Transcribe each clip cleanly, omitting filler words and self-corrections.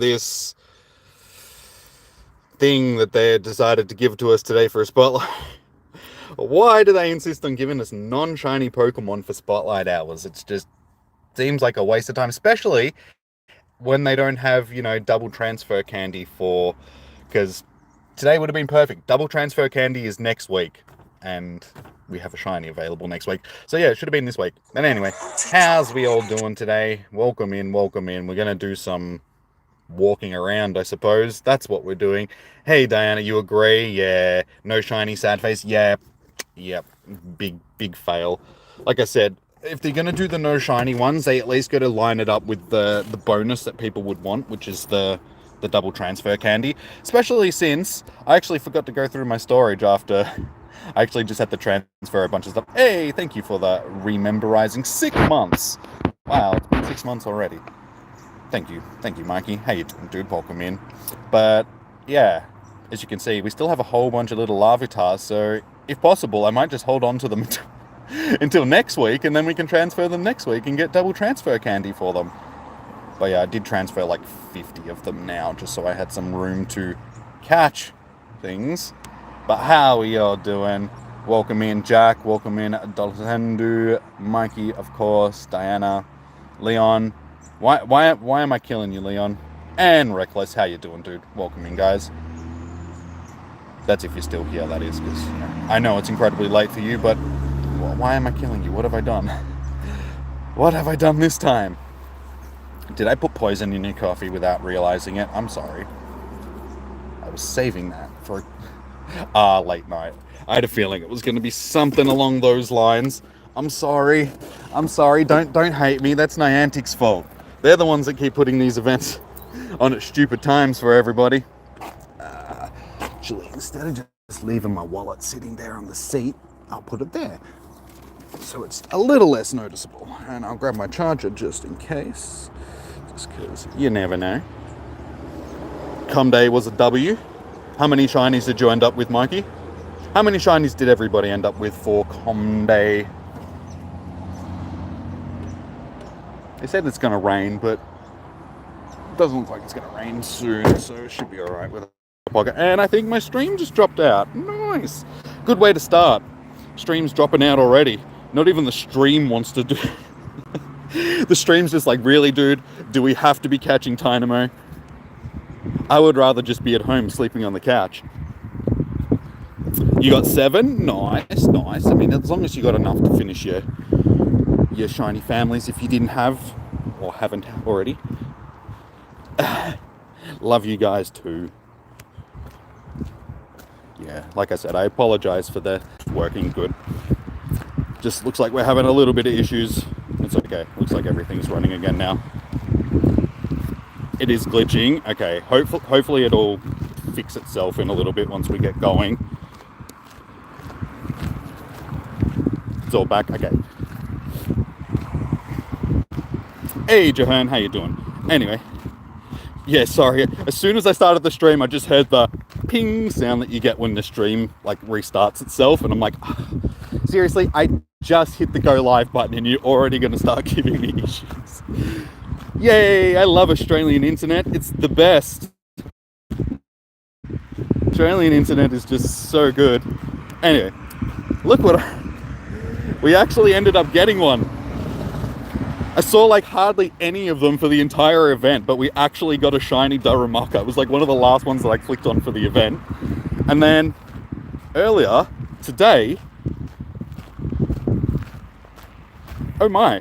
this thing that they decided to give to us today for a spotlight. Why do they insist on giving us non-shiny Pokemon for spotlight hours? It's just seems like a waste of time, especially when they don't have, double transfer candy for, because today would have been perfect. Double transfer candy is next week, and we have a shiny available next week. So yeah, it should have been this week. And anyway, how's we all doing today? Welcome in, welcome in. We're going to do some walking around, I suppose. That's what we're doing. Hey, Diana, you agree? Yeah. No shiny, sad face? Yeah. Yep. Big fail. Like I said, if they're going to do the no shiny ones, they at least got to line it up with the bonus that people would want, which is the double transfer candy. Especially since I actually forgot to go through my storage after I actually just had to transfer a bunch of stuff. Hey, thank you for the rememberizing 6 months. Wow, it's been 6 months already. Thank you, Mikey. How you doing, dude? Welcome in. But yeah, as you can see, we still have a whole bunch of little Larvitars, so if possible, I might just hold on to them until next week, and then we can transfer them next week and get double transfer candy for them. But yeah, I did transfer like 50 of them now, just so I had some room to catch things. But how are y'all doing? Welcome in, Jack. Welcome in, Dolcendu, Mikey, of course, Diana, Leon. Why am I killing you, Leon? And Reckless, how you doing, dude? Welcome in, guys. That's if you're still here, that is, because I know it's incredibly late for you, but why am I killing you? What have I done? What have I done this time? Did I put poison in your coffee without realizing it? I'm sorry. I was saving that for late night. I had a feeling it was going to be something along those lines. I'm sorry. Don't hate me. That's Niantic's fault. They're the ones that keep putting these events on at stupid times for everybody. Actually, instead of just leaving my wallet sitting there on the seat, I'll put it there. So it's a little less noticeable. And I'll grab my charger just in case. Just because you never know. Come Day was a W. How many shinies did you end up with, Mikey? How many shinies did everybody end up with for Com Day? They said it's going to rain, but it doesn't look like it's going to rain soon, so it should be alright with a pocket. And I think my stream just dropped out. Nice. Good way to start. Stream's dropping out already. Not even the stream wants to do... The stream's just like, really, dude? Do we have to be catching Tynamo? I would rather just be at home sleeping on the couch. You got 7? Nice. I mean, as long as you got enough to finish your shiny families, if you didn't have or haven't already. Love you guys too. Yeah, like I said, I apologize for the working good. Just looks like we're having a little bit of issues. It's okay. Looks like everything's running again now. It is glitching. Okay, hopefully it'll fix itself in a little bit once we get going. It's all back. Okay. Hey, Johan, how you doing? Anyway, yeah, sorry. As soon as I started the stream, I just heard the ping sound that you get when the stream like restarts itself, and I'm like, seriously, I just hit the go live button and you're already going to start giving me issues. Yay, I love Australian internet. It's the best. Australian internet is just so good. Anyway, look what we actually ended up getting one. I saw like hardly any of them for the entire event, but we actually got a shiny Darumaka. It was like one of the last ones that I clicked on for the event. And then earlier today, oh my,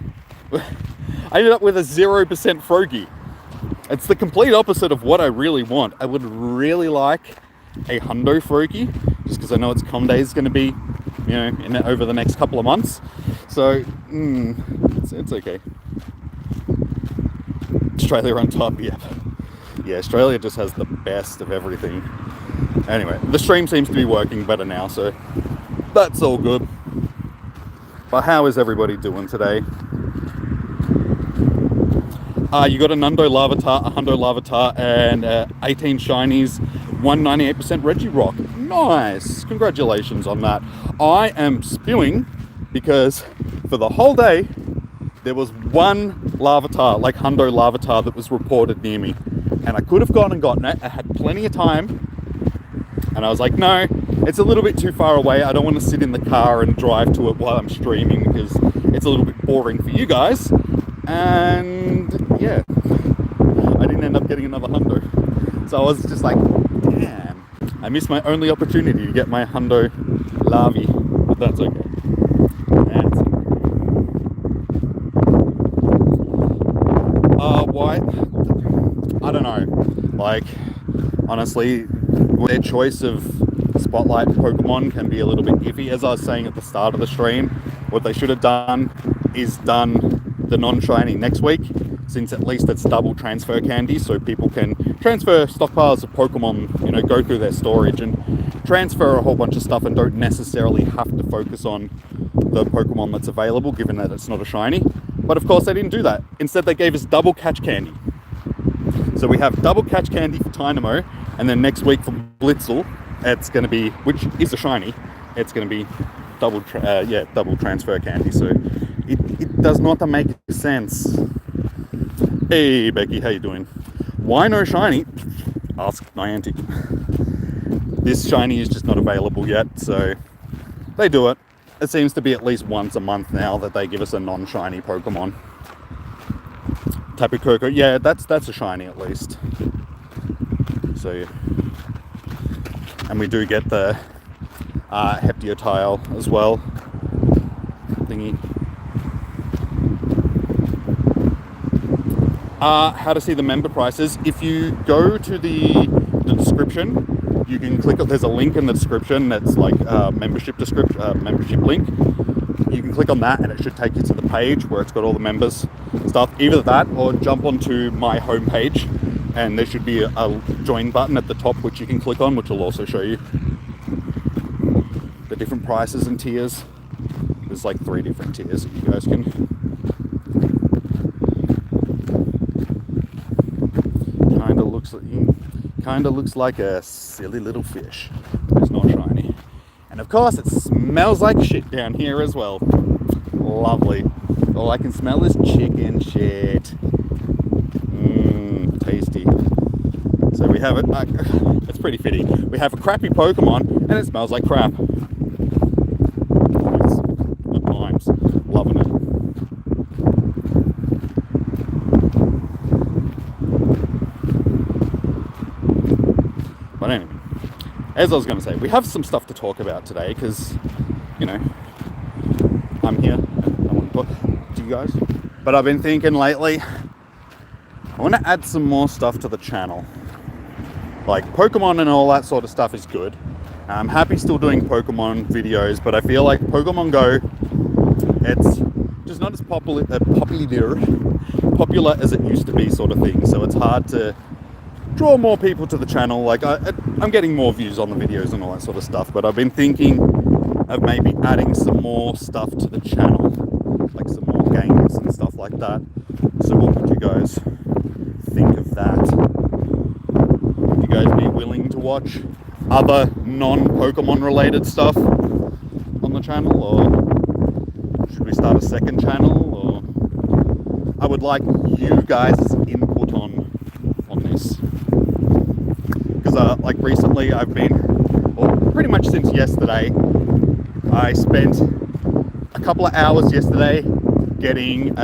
I ended up with a 0% Froakie. It's the complete opposite of what I really want. I would really like a Hundo Froakie, just because I know its Com Day is going to be, over the next couple of months. So, it's okay. Australia on top, yeah. Yeah, Australia just has the best of everything. Anyway, the stream seems to be working better now, so that's all good. But how is everybody doing today? You got a Hundo Larvitar, and 18 shinies, 198% Regirock. Nice! Congratulations on that. I am spewing because for the whole day, there was one Larvitar, like Hundo Larvitar, that was reported near me. And I could have gone and gotten it. I had plenty of time. And I was like, no, it's a little bit too far away. I don't want to sit in the car and drive to it while I'm streaming because it's a little bit boring for you guys. And yeah, I didn't end up getting another hundo. So I was just like, damn, I missed my only opportunity to get my hundo Lavi. But that's okay. Why? I don't know. Like, honestly, their choice of Spotlight Pokemon can be a little bit iffy. As I was saying at the start of the stream, what they should have done is done the non-shiny next week, since at least it's double transfer candy, so people can transfer stockpiles of Pokemon, you know, go through their storage and transfer a whole bunch of stuff and don't necessarily have to focus on the Pokemon that's available, given that it's not a shiny. But of course they didn't do that. Instead they gave us double catch candy. So we have double catch candy for Tynamo, and then next week for Blitzel, it's going to be, which is a shiny, it's going to be double transfer candy. So it does not make sense. Hey Becky, how you doing? Why no shiny? Ask Niantic. This shiny is just not available yet, so they do it. It seems to be at least once a month now that they give us a non-shiny Pokemon. Tapu Koko, yeah, that's a shiny at least. So, and we do get the Heptio as well. Thingy. How to see the member prices. If you go to the description, you can click, there's a link in the description that's like a membership link. You can click on that and it should take you to the page where it's got all the members stuff. Either that or jump onto my homepage and there should be a join button at the top which you can click on, which will also show you the different prices and tiers. There's like 3 different tiers that you guys can. Kind of looks like a silly little fish. It's not shiny. And of course it smells like shit down here as well. Lovely. All I can smell is chicken shit. Tasty. So we have it, it's pretty fitting. We have a crappy Pokemon and it smells like crap. Nice. Good times. Loving it. But anyway, as I was going to say, we have some stuff to talk about today because, you know, I'm here and I want to talk to you guys. But I've been thinking lately, I want to add some more stuff to the channel. Like Pokemon and all that sort of stuff is good. I'm happy still doing Pokemon videos, but I feel like Pokemon Go, it's just not as popular as it used to be, sort of thing. So it's hard to draw more people to the channel. Like I'm getting more views on the videos and all that sort of stuff, but I've been thinking of maybe adding some more stuff to the channel, like some more games and stuff like that. So what would you guys think of that? Would you guys be willing to watch other non-Pokemon related stuff on the channel, or should we start a second channel? Or I would like you guys' input on this. Like recently I've been, or pretty much since yesterday, I spent a couple of hours yesterday getting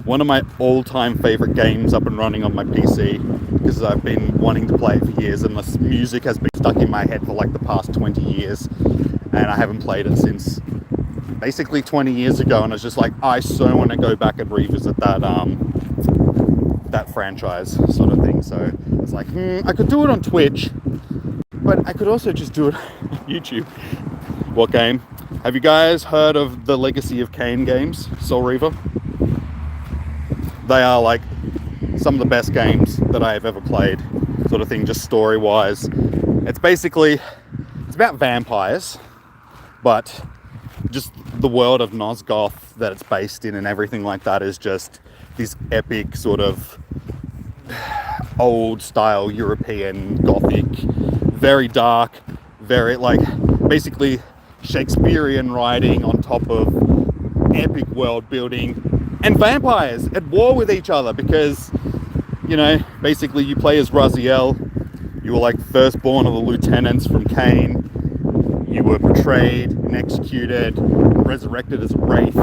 one of my all-time favorite games up and running on my PC, because I've been wanting to play it for years and the music has been stuck in my head for like the past 20 years and I haven't played it since basically 20 years ago, and it's just like I so want to go back and revisit that that franchise sort of thing. So it's like, I could do it on Twitch, but I could also just do it on YouTube. What game? Have you guys heard of the Legacy of Kain games, Soul Reaver? They are like some of the best games that I have ever played, sort of thing, just story-wise. It's basically, it's about vampires, but just the world of Nosgoth that it's based in and everything like that is just this epic sort of old style European Gothic, very dark, very like basically Shakespearean writing on top of epic world building, and vampires at war with each other, because you know, basically you play as Raziel. You were like firstborn of the lieutenants from Cain. You were betrayed and executed, resurrected as a wraith.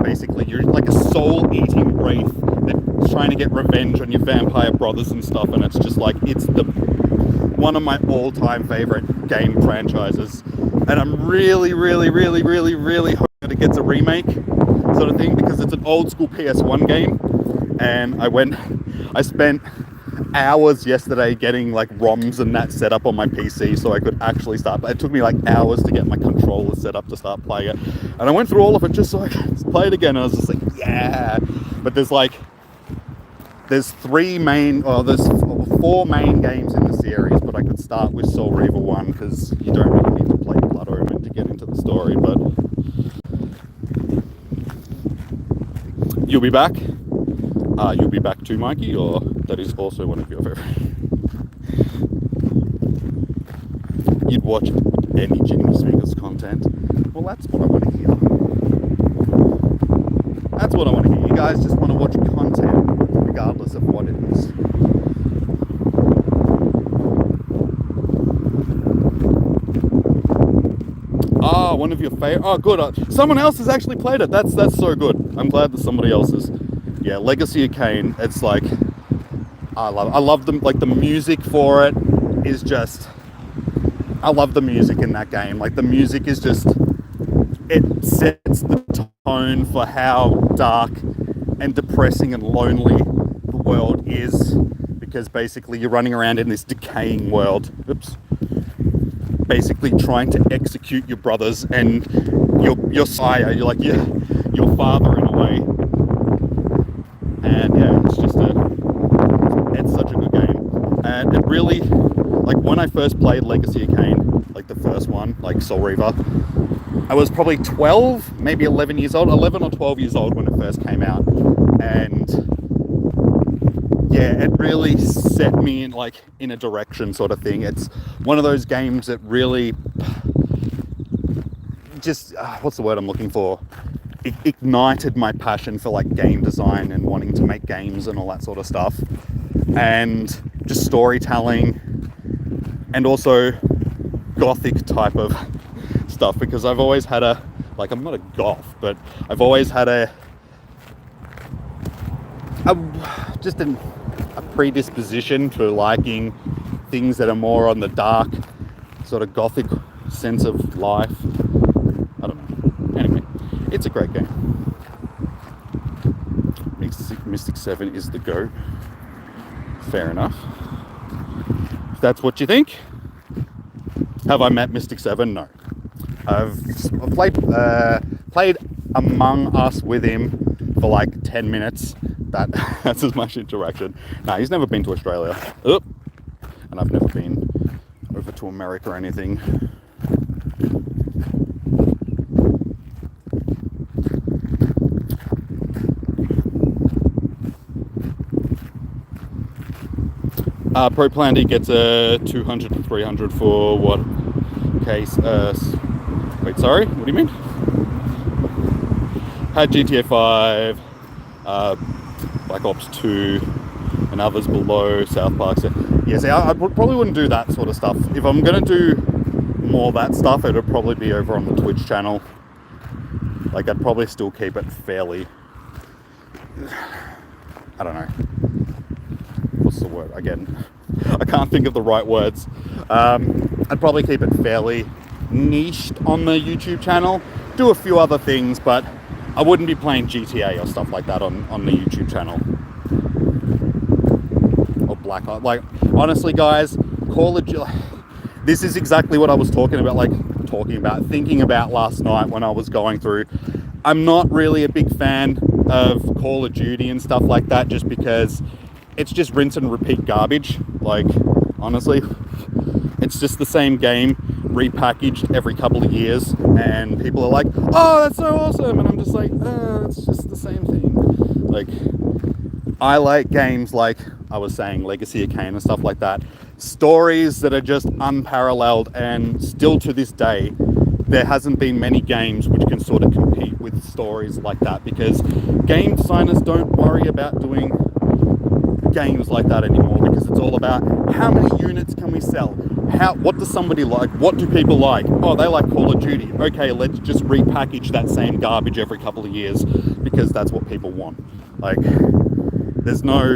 Basically, you're like a soul-eating wraith that's trying to get revenge on your vampire brothers and stuff, and it's just like, it's one of my all-time favorite game franchises. And I'm really hoping that it gets a remake sort of thing, because it's an old school PS1 game. And I spent hours yesterday getting like ROMs and that set up on my PC so I could actually start. It took me like hours to get my controller set up to start playing it. And I went through all of it just so I could play it again. And I was just like, yeah. But there's there's four main games in the series, but I could start with Soul Reaver 1 because you don't really need to play Blood Omen to get into the story. But you'll be back. You'll be back too, Mikey, or that is also one of your favorite. You'd watch any Jimmy Smiggles content. Well, that's what I want to hear. That's what I want to hear. You guys just want to watch content, regardless of what it is. Ah, one of your favorite. Oh, good. Someone else has actually played it. That's so good. I'm glad that somebody else is. Yeah, Legacy of Kain. It's like, I love them. Like, the music for it is just, I love the music in that game. Like, the music is just, it sets the tone for how dark and depressing and lonely the world is, because basically you're running around in this decaying world. Oops. Basically trying to execute your brothers and your sire. You're like your father in a way. And yeah, it's such a good game. And it really, like, when I first played Legacy of Kain, like the first one, like Soul Reaver, I was probably 12, maybe 11 years old, 11 or 12 years old when it first came out. And yeah, it really set me in a direction sort of thing. It's one of those games that really just, what's the word I'm looking for? It ignited my passion for like game design and wanting to make games and all that sort of stuff. And just storytelling and also gothic type of stuff, because I've always had I'm not a goth, but I've always had a predisposition to liking things that are more on the dark sort of gothic sense of life. I don't know. Anyway, it's a great game. Mystic 7 is the GOAT. Fair enough. If that's what you think. Have I met Mystic 7? No. I've played Among Us with him for like 10 minutes. That's as much interaction. No, he's never been to Australia. Oh. And I've never been over to America or anything. Pro Planty gets a 200 to 300 for what case? Wait, sorry, what do you mean? Had GTA 5, Black Ops 2, and others below, South Park. So, yeah, see, I probably wouldn't do that sort of stuff. If I'm going to do more of that stuff, it would probably be over on the Twitch channel. Like, I'd probably still keep it fairly, I don't know. What's the word? Again, I can't think of the right words. I'd probably keep it fairly niched on the YouTube channel. Do a few other things, but I wouldn't be playing GTA or stuff like that on the YouTube channel. Or Black Ops. Like, honestly, guys, Call of Duty. This is exactly what I was thinking about last night when I was going through. I'm not really a big fan of Call of Duty and stuff like that, just because it's just rinse and repeat garbage. Like, honestly, it's just the same game repackaged every couple of years, and people are like, oh, that's so awesome, and I'm just like, it's just the same thing. Like, I like games like I was saying, Legacy of Kain and stuff like that. Stories that are just unparalleled, and still to this day, there hasn't been many games which can sort of compete with stories like that, because game designers don't worry about doing games like that anymore, because it's all about how many units can we sell, what does somebody like, what do people like, oh, they like Call of Duty, okay, let's just repackage that same garbage every couple of years because that's what people want. Like, there's no,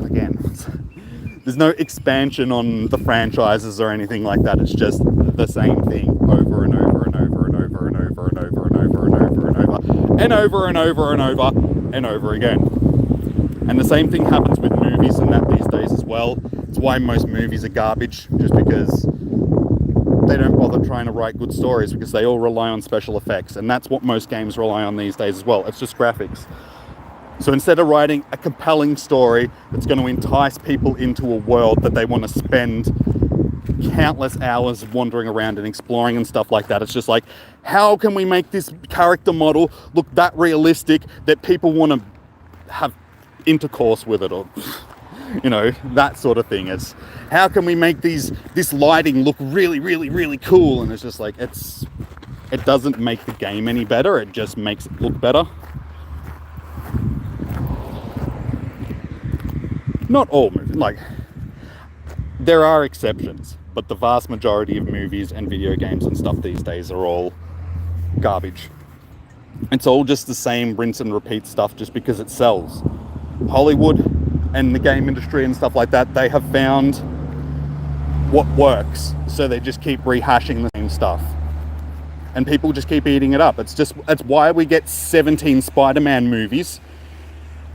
again, there's no expansion on the franchises or anything like that. It's just the same thing over and over and over and over and over and over and over and over and over and over and over and over and over again. And the same thing happens with movies and that these days as well. It's why most movies are garbage, just because they don't bother trying to write good stories, because they all rely on special effects, and that's what most games rely on these days as well. It's just graphics. So instead of writing a compelling story that's going to entice people into a world that they want to spend countless hours wandering around and exploring and stuff like that, it's just like, how can we make this character model look that realistic that people want to have intercourse with it, or you know, that sort of thing. It's how can we make this lighting look really, really, really cool, and it's just like, it doesn't make the game any better, it just makes it look better. Not all movies, like, there are exceptions, but the vast majority of movies and video games and stuff these days are all garbage. It's all just the same rinse and repeat stuff just because it sells. Hollywood and the game industry and stuff like that, they have found what works, so they just keep rehashing the same stuff. And people just keep eating it up. It's why we get 17 Spider-Man movies,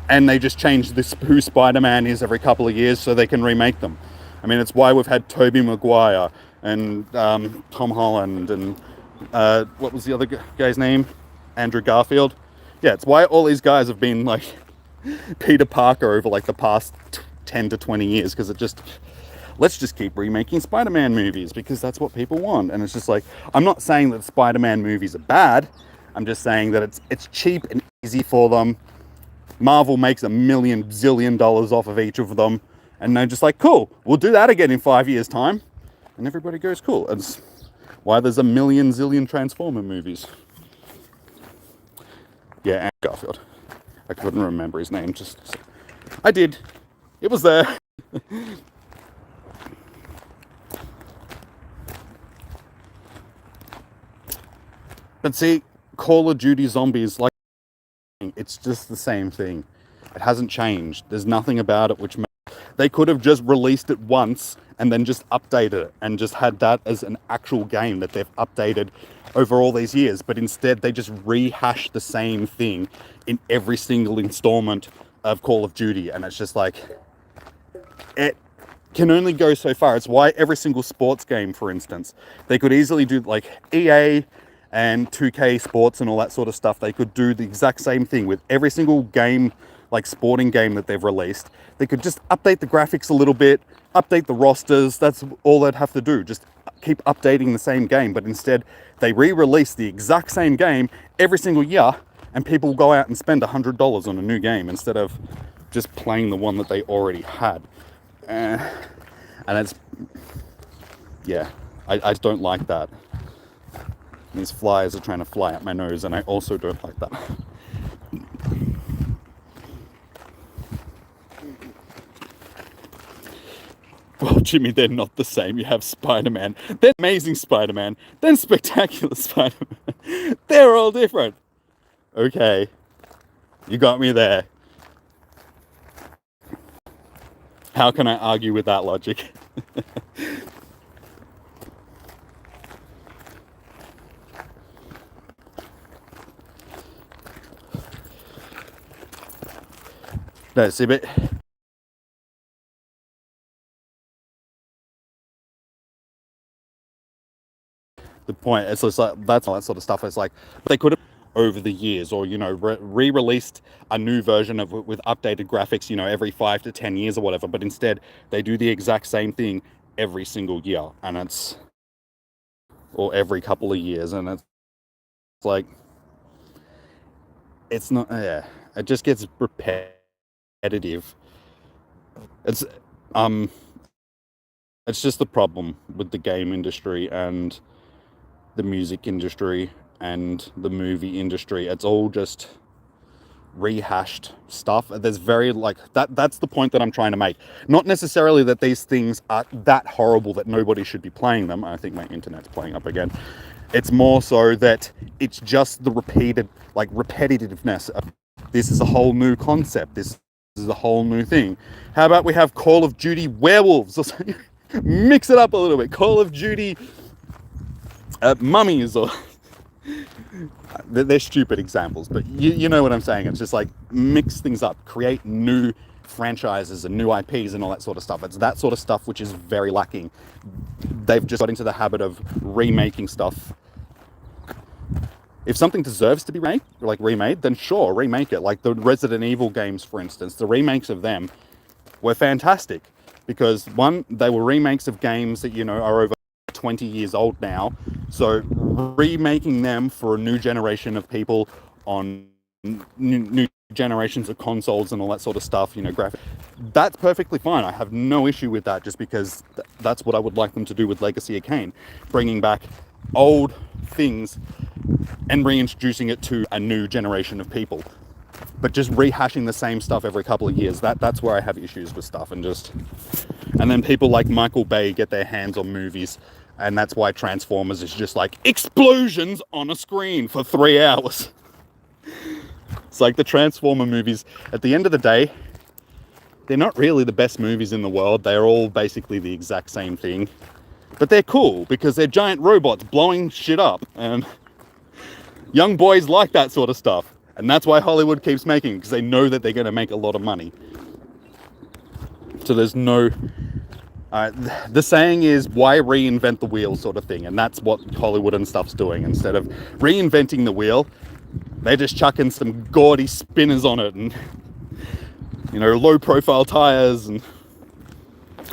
and they just change who Spider-Man is every couple of years so they can remake them. I mean, it's why we've had Tobey Maguire and Tom Holland and what was the other guy's name? Andrew Garfield. Yeah, it's why all these guys have been like Peter Parker over like the past 10 to 20 years, because let's just keep remaking Spider-Man movies because that's what people want. And it's just like, I'm not saying that Spider-Man movies are bad. I'm just saying that it's cheap and easy for them. Marvel makes $1 million zillion off of each of them, and they're just like, cool, we'll do that again in 5 years' time. And everybody goes, cool. That's why there's 1 million zillion Transformer movies. Yeah, and Garfield. I couldn't remember his name. I did. It was there. But see, Call of Duty Zombies, like, it's just the same thing. It hasn't changed. There's nothing about it which they could have just released it once and then just updated it and just had that as an actual game that they've updated over all these years. But instead, they just rehash the same thing in every single installment of Call of Duty. And it's just like, it can only go so far. It's why every single sports game, for instance, they could easily do like EA and 2K Sports and all that sort of stuff. They could do the exact same thing with every single game, like sporting game that they've released. They could just update the graphics a little bit, update the rosters. That's all they'd have to do. Just keep updating the same game. But instead, they re-release the exact same game every single year, and people go out and spend $100 on a new game instead of just playing the one that they already had. And it's, yeah, I don't like that. These flies are trying to fly at my nose, and I also don't like that. Well, Jimmy, they're not the same. You have Spider-Man, then Amazing Spider-Man, then Spectacular Spider-Man. They're all different. Okay, you got me there. How can I argue with that logic? No, see, but the point is, it's like that's all that sort of stuff. It's like they could have over the years, or you know, re-released a new version of it with updated graphics, you know, every 5 to 10 years or whatever. But instead, they do the exact same thing every single year, and or every couple of years, and it's like, it's not. Yeah, it just gets repetitive. It's just the problem with the game industry and the music industry and the movie industry. It's all just rehashed stuff. There's very like that's the point that I'm trying to make. Not necessarily that these things are that horrible that nobody should be playing them. I think my internet's playing up again. It's more so that it's just the repetitiveness of this is a whole new concept. This is a whole new thing. How about we have Call of Duty Werewolves or something? Mix it up a little bit. Call of Duty Mummies or they're stupid examples, but you know what I'm saying. It's just like mix things up, create new franchises and new IPs and all that sort of stuff. It's that sort of stuff which is very lacking. They've just got into the habit of remaking stuff. If something deserves to be remade, then sure, remake it. Like the Resident Evil games, for instance, the remakes of them were fantastic because one, they were remakes of games that, you know, are over 20 years old now. So remaking them for a new generation of people on new generations of consoles and all that sort of stuff, you know, that's perfectly fine. I have no issue with that, just because that's what I would like them to do with Legacy of Kain, bringing back old things and reintroducing it to a new generation of people. But just rehashing the same stuff every couple of years, that's where I have issues with stuff. And then people like Michael Bay get their hands on movies, and that's why Transformers is just like explosions on a screen for 3 hours. It's like the Transformer movies, at the end of the day, they're not really the best movies in the world. They're all basically the exact same thing. But they're cool because they're giant robots blowing shit up. And young boys like that sort of stuff. And that's why Hollywood keeps making it, because they know that they're going to make a lot of money. So there's no... the saying is, why reinvent the wheel sort of thing. And that's what Hollywood and stuff's doing. Instead of reinventing the wheel, they're just chucking some gaudy spinners on it and, you know, low profile tires. And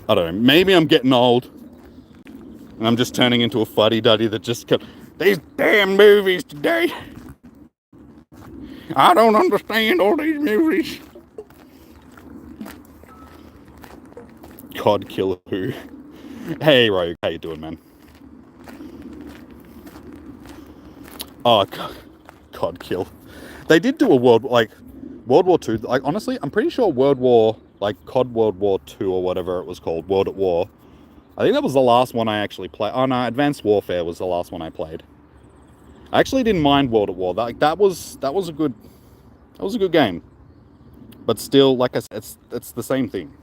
I don't know, maybe I'm getting old and I'm just turning into a fuddy-duddy that just kept, these damn movies today. I don't understand all these movies. Cod Killer Who. Hey Rogue, how you doing, man? Oh, Cod Kill. They did do a World War II. Like, honestly, I'm pretty sure COD World War II or whatever it was called, World at War. I think that was the last one I actually played. Oh no, Advanced Warfare was the last one I played. I actually didn't mind World at War. That was a good game. But still, like I said, it's the same thing.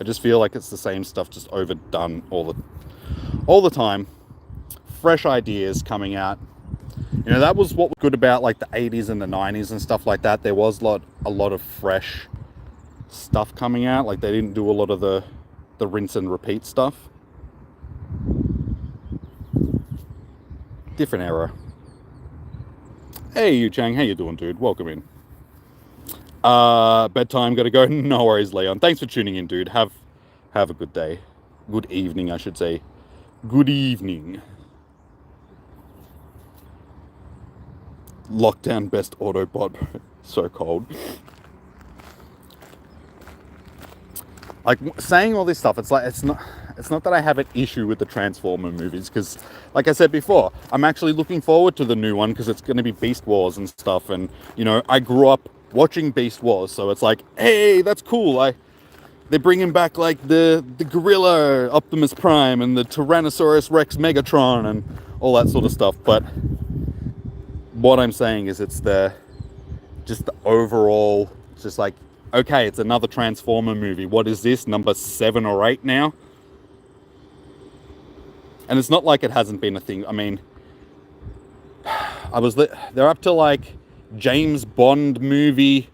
I just feel like it's the same stuff, just overdone all the time. Fresh ideas coming out. You know, that was what was good about like the 80s and the 90s and stuff like that. There was a lot of fresh stuff coming out. Like they didn't do a lot of the rinse and repeat stuff. Different era. Hey, Yu Chang, how you doing, dude? Welcome in. Bedtime, gotta go. No worries, Leon. Thanks for tuning in, dude. Have a good day. Good evening, I should say. Good evening. Lockdown best Autobot. So cold. Like, saying all this stuff, it's like, it's not that I have an issue with the Transformer movies, because, like I said before, I'm actually looking forward to the new one, because it's going to be Beast Wars and stuff, and, you know, I grew up watching Beast Wars, so it's like, hey, that's cool. They're bringing back, like, the Gorilla Optimus Prime and the Tyrannosaurus Rex Megatron and all that sort of stuff, but what I'm saying is it's just the overall, it's just like, okay, it's another Transformer movie. What is this, number 7 or 8 now? And it's not like it hasn't been a thing. I mean, they're up to like James Bond movie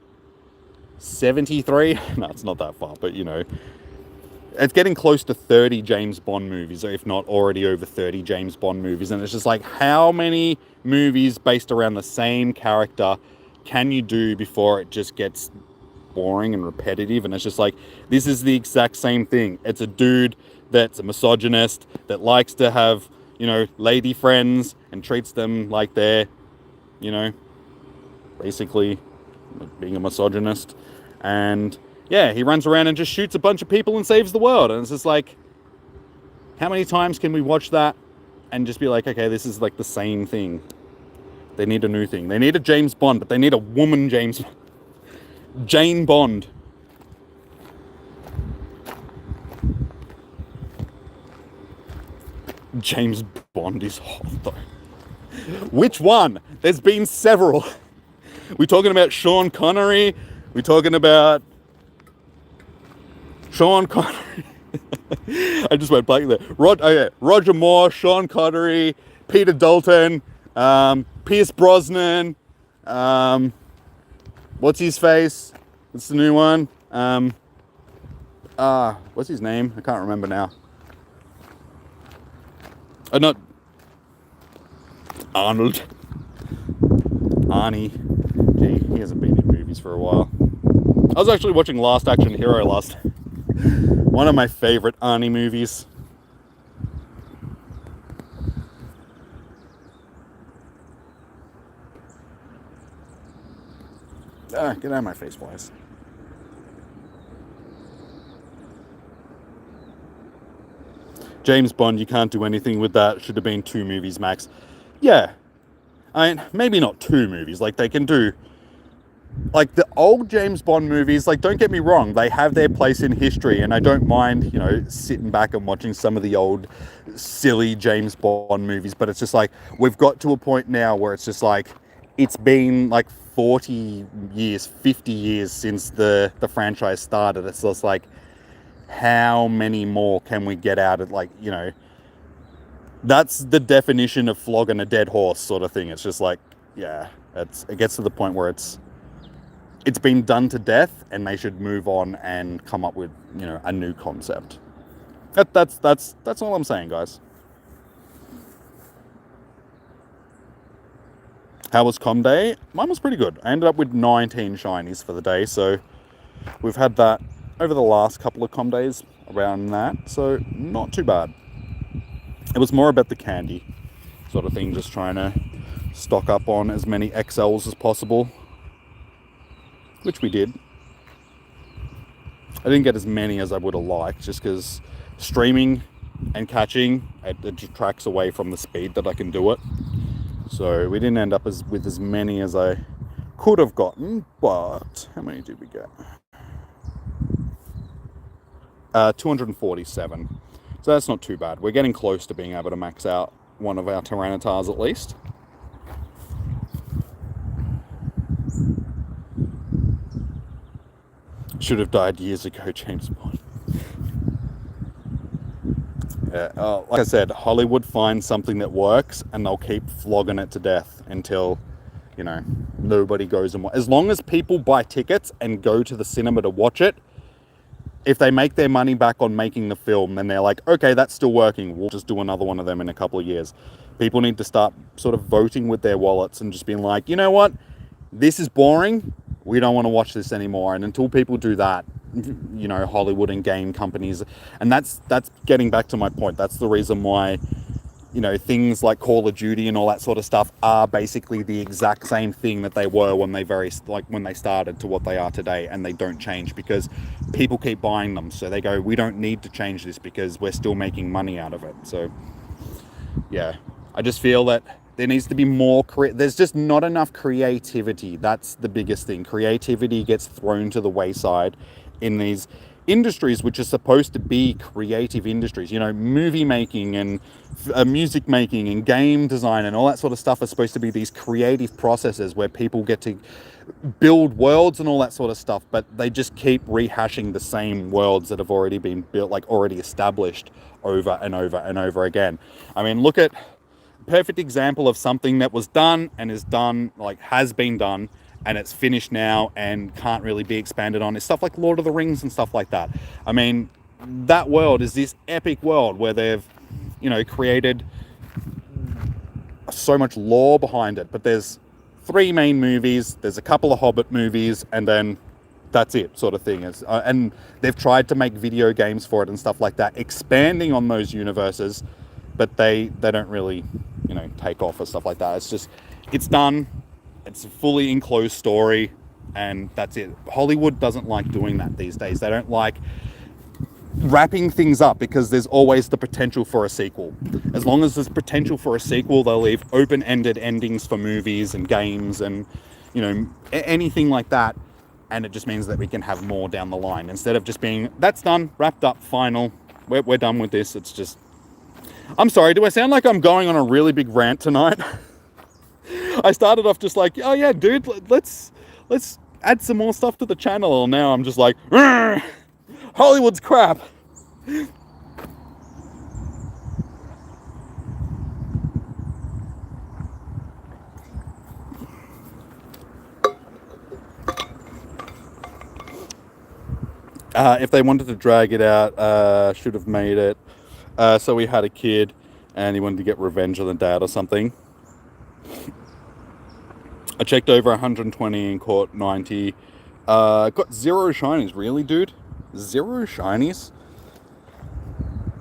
73. No, it's not that far, but you know, it's getting close to 30 James Bond movies, or if not already over 30 James Bond movies. And it's just like, how many movies based around the same character can you do before it just gets boring and repetitive? And it's just like, this is the exact same thing. It's a dude that's a misogynist that likes to have, you know, lady friends and treats them like they're, you know, basically being a misogynist. And yeah, he runs around and just shoots a bunch of people and saves the world. And it's just like, how many times can we watch that and just be like, okay, this is like the same thing. They need a new thing. They need a James Bond, but they need a woman James Bond. Jane Bond. James Bond is hot though. Which one? There's been several. We're talking about Sean Connery. We're talking about Sean Connery. I just went blank there. Roger Moore, Sean Connery, Peter Dalton, Pierce Brosnan. What's his face? What's the new one? What's his name? I can't remember now. Not Arnold. Arnie. Gee, he hasn't been in movies for a while. I was actually watching Last Action Hero last. One of my favorite Arnie movies. Get out of my face, boys. James Bond, you can't do anything with that. Should have been 2 movies max. Yeah. I mean, maybe not 2 movies. Like, they can do... Like, the old James Bond movies, like, don't get me wrong. They have their place in history. And I don't mind, you know, sitting back and watching some of the old silly James Bond movies. But it's just like, we've got to a point now where it's just like, it's been like 40 years, 50 years since the franchise started. It's just like, how many more can we get out of, like, you know, that's the definition of flogging a dead horse sort of thing. It's just like, yeah, it gets to the point where it's been done to death and they should move on and come up with, you know, a new concept. That's all I'm saying, guys. How was Com Day? Mine was pretty good. I ended up with 19 shinies for the day, so we've had that over the last couple of Com Days around that, so not too bad. It was more about the candy sort of thing, just trying to stock up on as many XLs as possible, which we did. I didn't get as many as I would have liked, just because streaming and catching, it detracts away from the speed that I can do it. So we didn't end up with as many as I could have gotten, but how many did we get? 247. So that's not too bad. We're getting close to being able to max out one of our Tyrannotars at least. Should have died years ago, James Bond. Yeah, like I said, Hollywood finds something that works and they'll keep flogging it to death until, you know, nobody goes and as long as people buy tickets and go to the cinema to watch it, if they make their money back on making the film, then they're like, okay, that's still working. We'll just do another one of them in a couple of years. People need to start sort of voting with their wallets and just being like, you know what? This is boring. We don't want to watch this anymore. And until people do that, you know, Hollywood and game companies, and that's getting back to my point. That's the reason why, you know, things like Call of Duty and all that sort of stuff are basically the exact same thing that they were when they started to what they are today, and they don't change because people keep buying them. So they go, we don't need to change this because we're still making money out of it. So yeah, I just feel that there needs to be more there's just not enough creativity. That's the biggest thing. Creativity gets thrown to the wayside in these industries which are supposed to be creative industries. You know, movie making and music making and game design and all that sort of stuff are supposed to be these creative processes where people get to build worlds and all that sort of stuff, but they just keep rehashing the same worlds that have already been built, like already established over and over and over again. I mean, look at perfect example of something that was done and is done, like has been done, and it's finished now and can't really be expanded on. It's stuff like Lord of the Rings and stuff like that. I mean, that world is this epic world where they've, you know, created so much lore behind it. But there's 3 main movies, there's a couple of Hobbit movies, and then that's it, sort of thing. And they've tried to make video games for it and stuff like that, expanding on those universes, but they don't really, you know, take off or stuff like that. It's just, it's done. It's a fully enclosed story, and that's it. Hollywood doesn't like doing that these days. They don't like wrapping things up because there's always the potential for a sequel. As long as there's potential for a sequel, they'll leave open-ended endings for movies and games and, you know, anything like that. and it just means that we can have more down the line instead of just being, that's done, wrapped up, final, we're done with this. It's just, I'm sorry, do I sound like I'm going on a really big rant tonight? I started off just like, oh yeah, dude, let's add some more stuff to the channel, and now I'm just like, Hollywood's crap. If they wanted to drag it out, should have made it. So we had a kid and he wanted to get revenge on the dad or something. I checked over 120 and caught 90. Got 0 shinies. Really, dude? 0 shinies?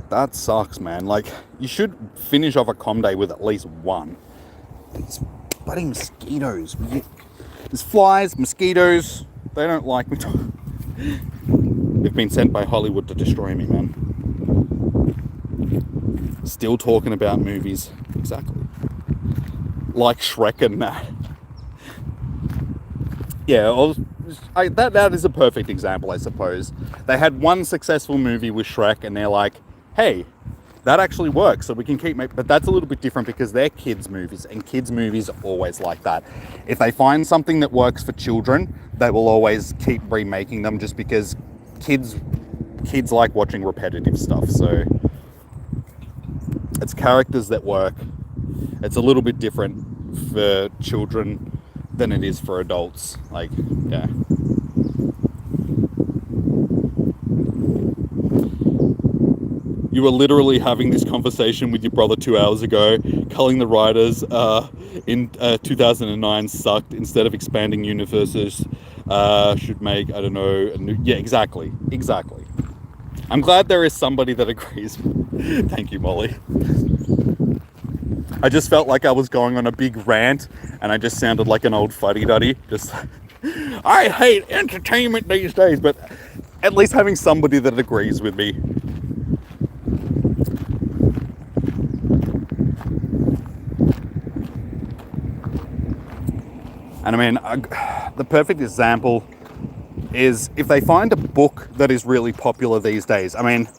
That sucks, man. Like, you should finish off a comm day with at least 1. These bloody mosquitoes. There's flies, mosquitoes. They don't like me. They've been sent by Hollywood to destroy me, man. Still talking about movies. Exactly. Like Shrek and that. Yeah, that is a perfect example, I suppose. They had one successful movie with Shrek, and they're like, hey, that actually works, so we can keep making... But that's a little bit different because they're kids' movies, and kids' movies are always like that. If they find something that works for children, they will always keep remaking them just because kids like watching repetitive stuff. So it's characters that work. It's a little bit different for children than it is for adults. Like, yeah. You were literally having this conversation with your brother 2 hours ago, culling the writers in 2009 sucked. Instead of expanding universes, should make, I don't know, a new... Yeah, exactly. I'm glad there is somebody that agrees. Thank you, Molly. I just felt like I was going on a big rant, and I just sounded like an old fuddy-duddy. Just, I hate entertainment these days, but at least having somebody that agrees with me. And I mean, the perfect example is if they find a book that is really popular these days. I mean,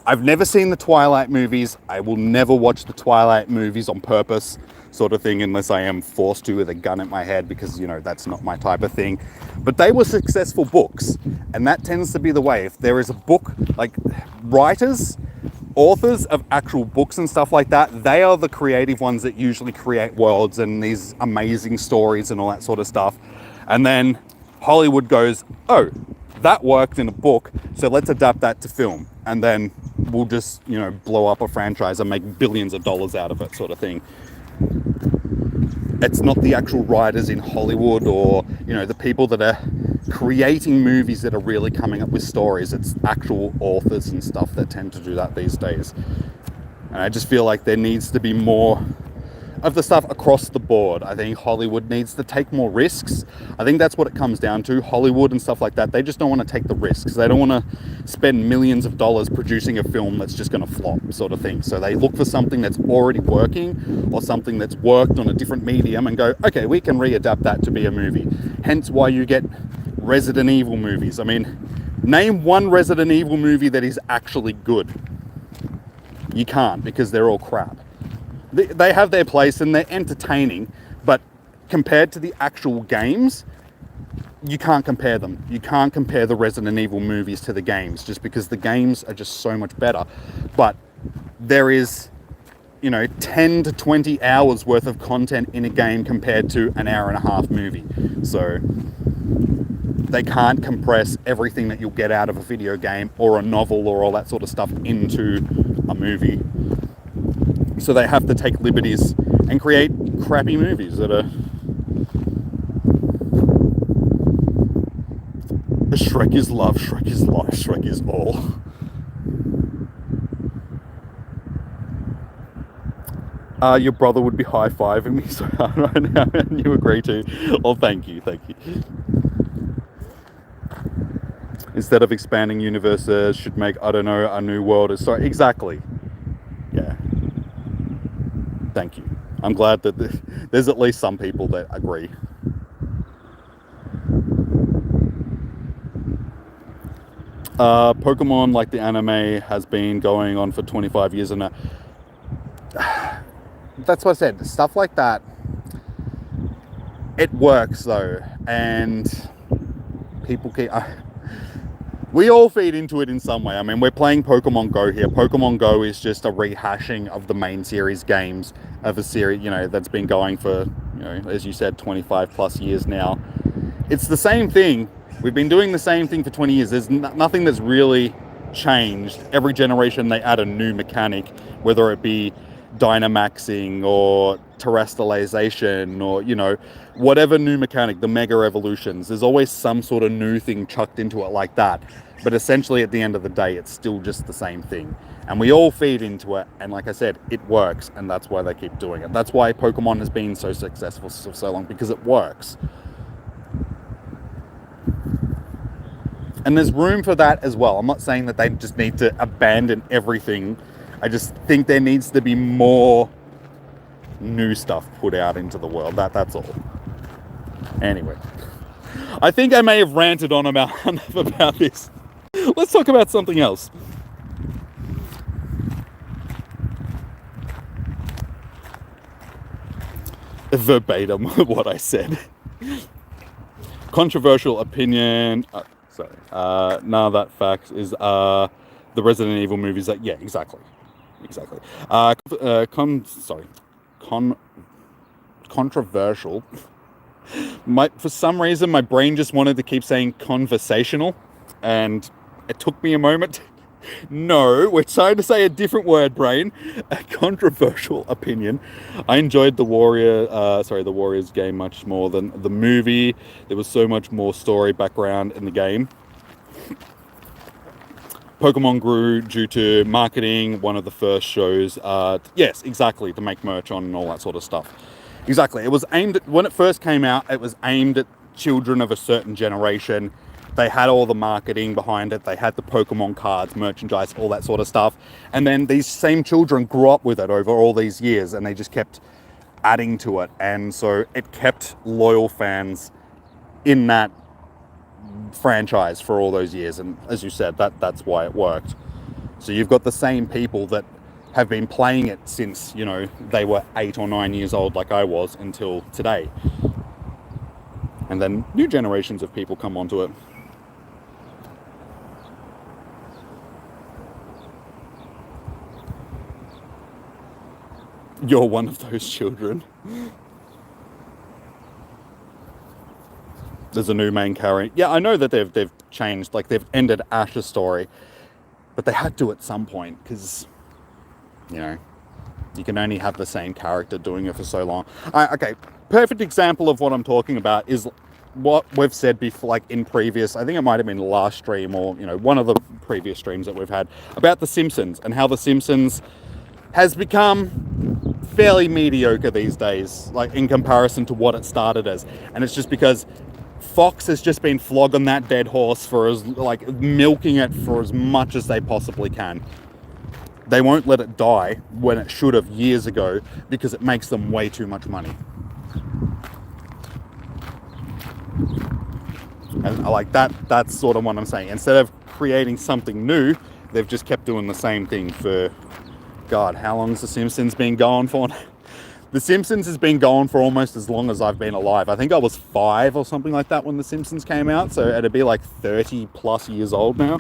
I've never seen the Twilight movies. I will never watch the Twilight movies on purpose, sort of thing, unless I am forced to with a gun at my head, because, you know, that's not my type of thing. But they were successful books, and that tends to be the way. If there is a book, like authors of actual books and stuff like that, they are the creative ones that usually create worlds and these amazing stories and all that sort of stuff. And then Hollywood goes, oh, that worked in a book, so let's adapt that to film. And then we'll just, you know, blow up a franchise and make billions of dollars out of it, sort of thing. It's not the actual writers in Hollywood or, you know, the people that are creating movies that are really coming up with stories. It's actual authors and stuff that tend to do that these days. And I just feel like there needs to be more of the stuff across the board. I think Hollywood needs to take more risks. I think that's what it comes down to. Hollywood and stuff like that, they just don't want to take the risks. They don't want to spend millions of dollars producing a film that's just going to flop, sort of thing. So they look for something that's already working or something that's worked on a different medium and go, okay, we can readapt that to be a movie. Hence why you get Resident Evil movies. I mean, name one Resident Evil movie that is actually good. You can't, because they're all crap. They have their place and they're entertaining, but compared to the actual games, you can't compare them. You can't compare the Resident Evil movies to the games, just because the games are just so much better. But there is, you know, 10 to 20 hours worth of content in a game compared to an hour and a half movie. So they can't compress everything that you'll get out of a video game or a novel or all that sort of stuff into a movie. So they have to take liberties and create crappy movies that are... Shrek is love, Shrek is life, Shrek is all. Your brother would be high-fiving me so hard right now, and you agree to. Oh, thank you. Instead of expanding universes, should make, I don't know, a new world. Sorry, exactly. Yeah. Thank you. I'm glad that there's at least some people that agree. Pokemon, like the anime, has been going on for 25 years, and that's what I said. Stuff like that, it works though, and people keep. We all feed into it in some way. I mean, we're playing Pokemon Go here. Pokemon Go is just a rehashing of the main series games of a series, that's been going for, as you said, 25 plus years now. It's the same thing. We've been doing the same thing for 20 years. There's nothing that's really changed. Every generation they add a new mechanic, whether it be Dynamaxing or terrestrialization or, whatever new mechanic, the Mega Evolutions. There's always some sort of new thing chucked into it like that. But essentially, at the end of the day, it's still just the same thing. And we all feed into it. And like I said, it works. And that's why they keep doing it. That's why Pokemon has been so successful for so long, because it works. And there's room for that as well. I'm not saying that they just need to abandon everything. I just think there needs to be more new stuff put out into the world. That's all. Anyway, I think I may have ranted on enough about this. Let's talk about something else. Verbatim what I said. Controversial opinion. None of that fact is the Resident Evil movies. Yeah, exactly. Controversial. For some reason, my brain just wanted to keep saying conversational, and it took me a moment. No, we're trying to say a different word, brain. A controversial opinion. I enjoyed the Warriors game much more than the movie. There was so much more story background in the game. Pokemon grew due to marketing, one of the first shows. Yes, exactly, to make merch on and all that sort of stuff. Exactly. It was aimed at, when it first came out, it was aimed at children of a certain generation. They had all the marketing behind it. They had the Pokemon cards, merchandise, all that sort of stuff. And then these same children grew up with it over all these years, and they just kept adding to it. And so it kept loyal fans in that franchise for all those years. And as you said, that's why it worked. So you've got the same people that have been playing it since, they were 8 or 9 years old like I was until today. And then new generations of people come onto it. You're one of those children. There's a new main character. Yeah, I know that they've changed, like they've ended Ash's story, but they had to at some point, because you can only have the same character doing it for so long. Okay, perfect example of what I'm talking about is what we've said before, like in previous, I think it might have been last stream or, one of the previous streams that we've had about The Simpsons, and how The Simpsons has become fairly mediocre these days, like in comparison to what it started as. And it's just because Fox has just been flogging that dead horse milking it for as much as they possibly can. They won't let it die when it should have years ago, because it makes them way too much money. And that's sort of what I'm saying. Instead of creating something new, they've just kept doing the same thing for, God, how long has The Simpsons been going for? The Simpsons has been going for almost as long as I've been alive. I think I was 5 or something like that when The Simpsons came out, so it'd be like 30 plus years old now.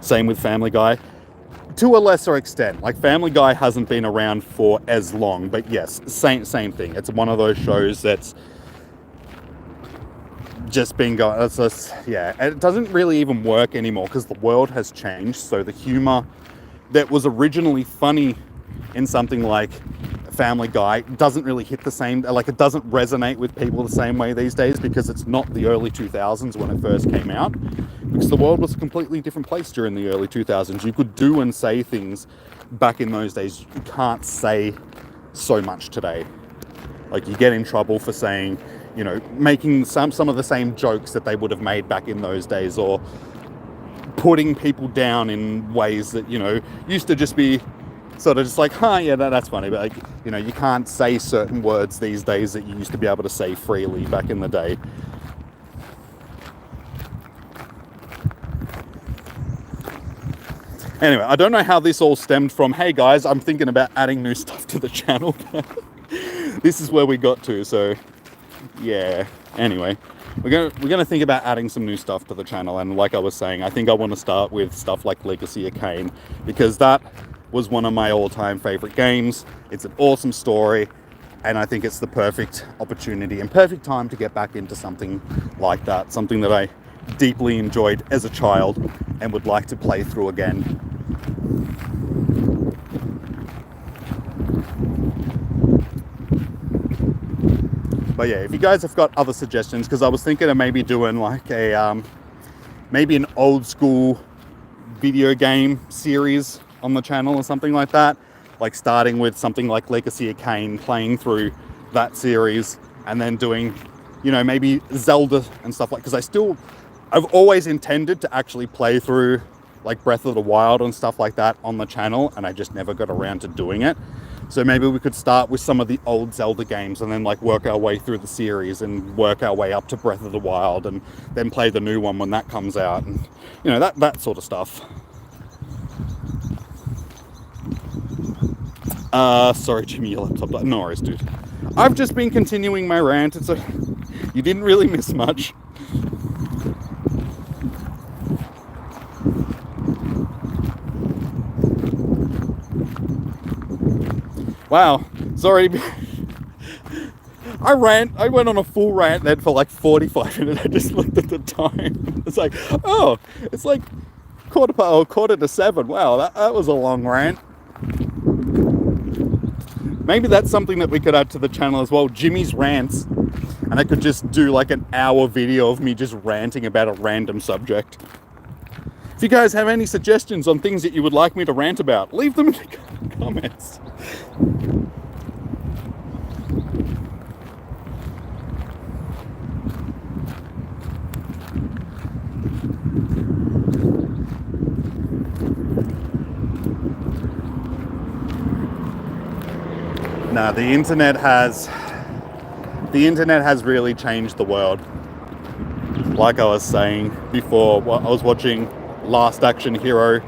Same with Family Guy. To a lesser extent. Like, Family Guy hasn't been around for as long, but yes, same thing. It's one of those shows that's just been going. It's just, yeah, and it doesn't really even work anymore because the world has changed. So the humor that was originally funny in something like Family Guy doesn't really hit the same, like it doesn't resonate with people the same way these days, because it's not the early 2000s when it first came out, because the world was a completely different place during the early 2000s. You could do and say things back in those days you can't say so much today. Like, you get in trouble for saying, making some of the same jokes that they would have made back in those days, or putting people down in ways that, you know, used to just be sort of just like, yeah, that's funny, but like, you know, you can't say certain words these days that you used to be able to say freely back in the day. Anyway, I don't know how this all stemmed from, hey guys, I'm thinking about adding new stuff to the channel. This is where we got to, so yeah. Anyway, we're gonna think about adding some new stuff to the channel, and like I was saying, I think I want to start with stuff like Legacy of Kain, because that was one of my all-time favorite games. It's an awesome story, and I think it's the perfect opportunity and perfect time to get back into something like that, something that I deeply enjoyed as a child and would like to play through again. But yeah, if you guys have got other suggestions, because I was thinking of maybe doing like a maybe an old school video game series on the channel or something like that, like starting with something like Legacy of Kain, playing through that series, and then doing, you know, maybe Zelda and stuff like, because I've always intended to actually play through like Breath of the Wild and stuff like that on the channel, and I just never got around to doing it. So maybe we could start with some of the old Zelda games and then like work our way through the series and work our way up to Breath of the Wild, and then play the new one when that comes out, and you know, that sort of stuff. Sorry Jimmy, your laptop died. No worries, dude. I've just been continuing my rant. You didn't really miss much. Wow, sorry. I went on a full rant then for like 45 minutes. I just looked at the time. It's like, oh, it's like quarter to 7. Wow, that was a long rant. Maybe that's something that we could add to the channel as well, Jimmy's rants. And I could just do like an hour video of me just ranting about a random subject. If you guys have any suggestions on things that you would like me to rant about, leave them in the comments. Now, the internet has really changed the world. Like I was saying before, I was watching Last Action Hero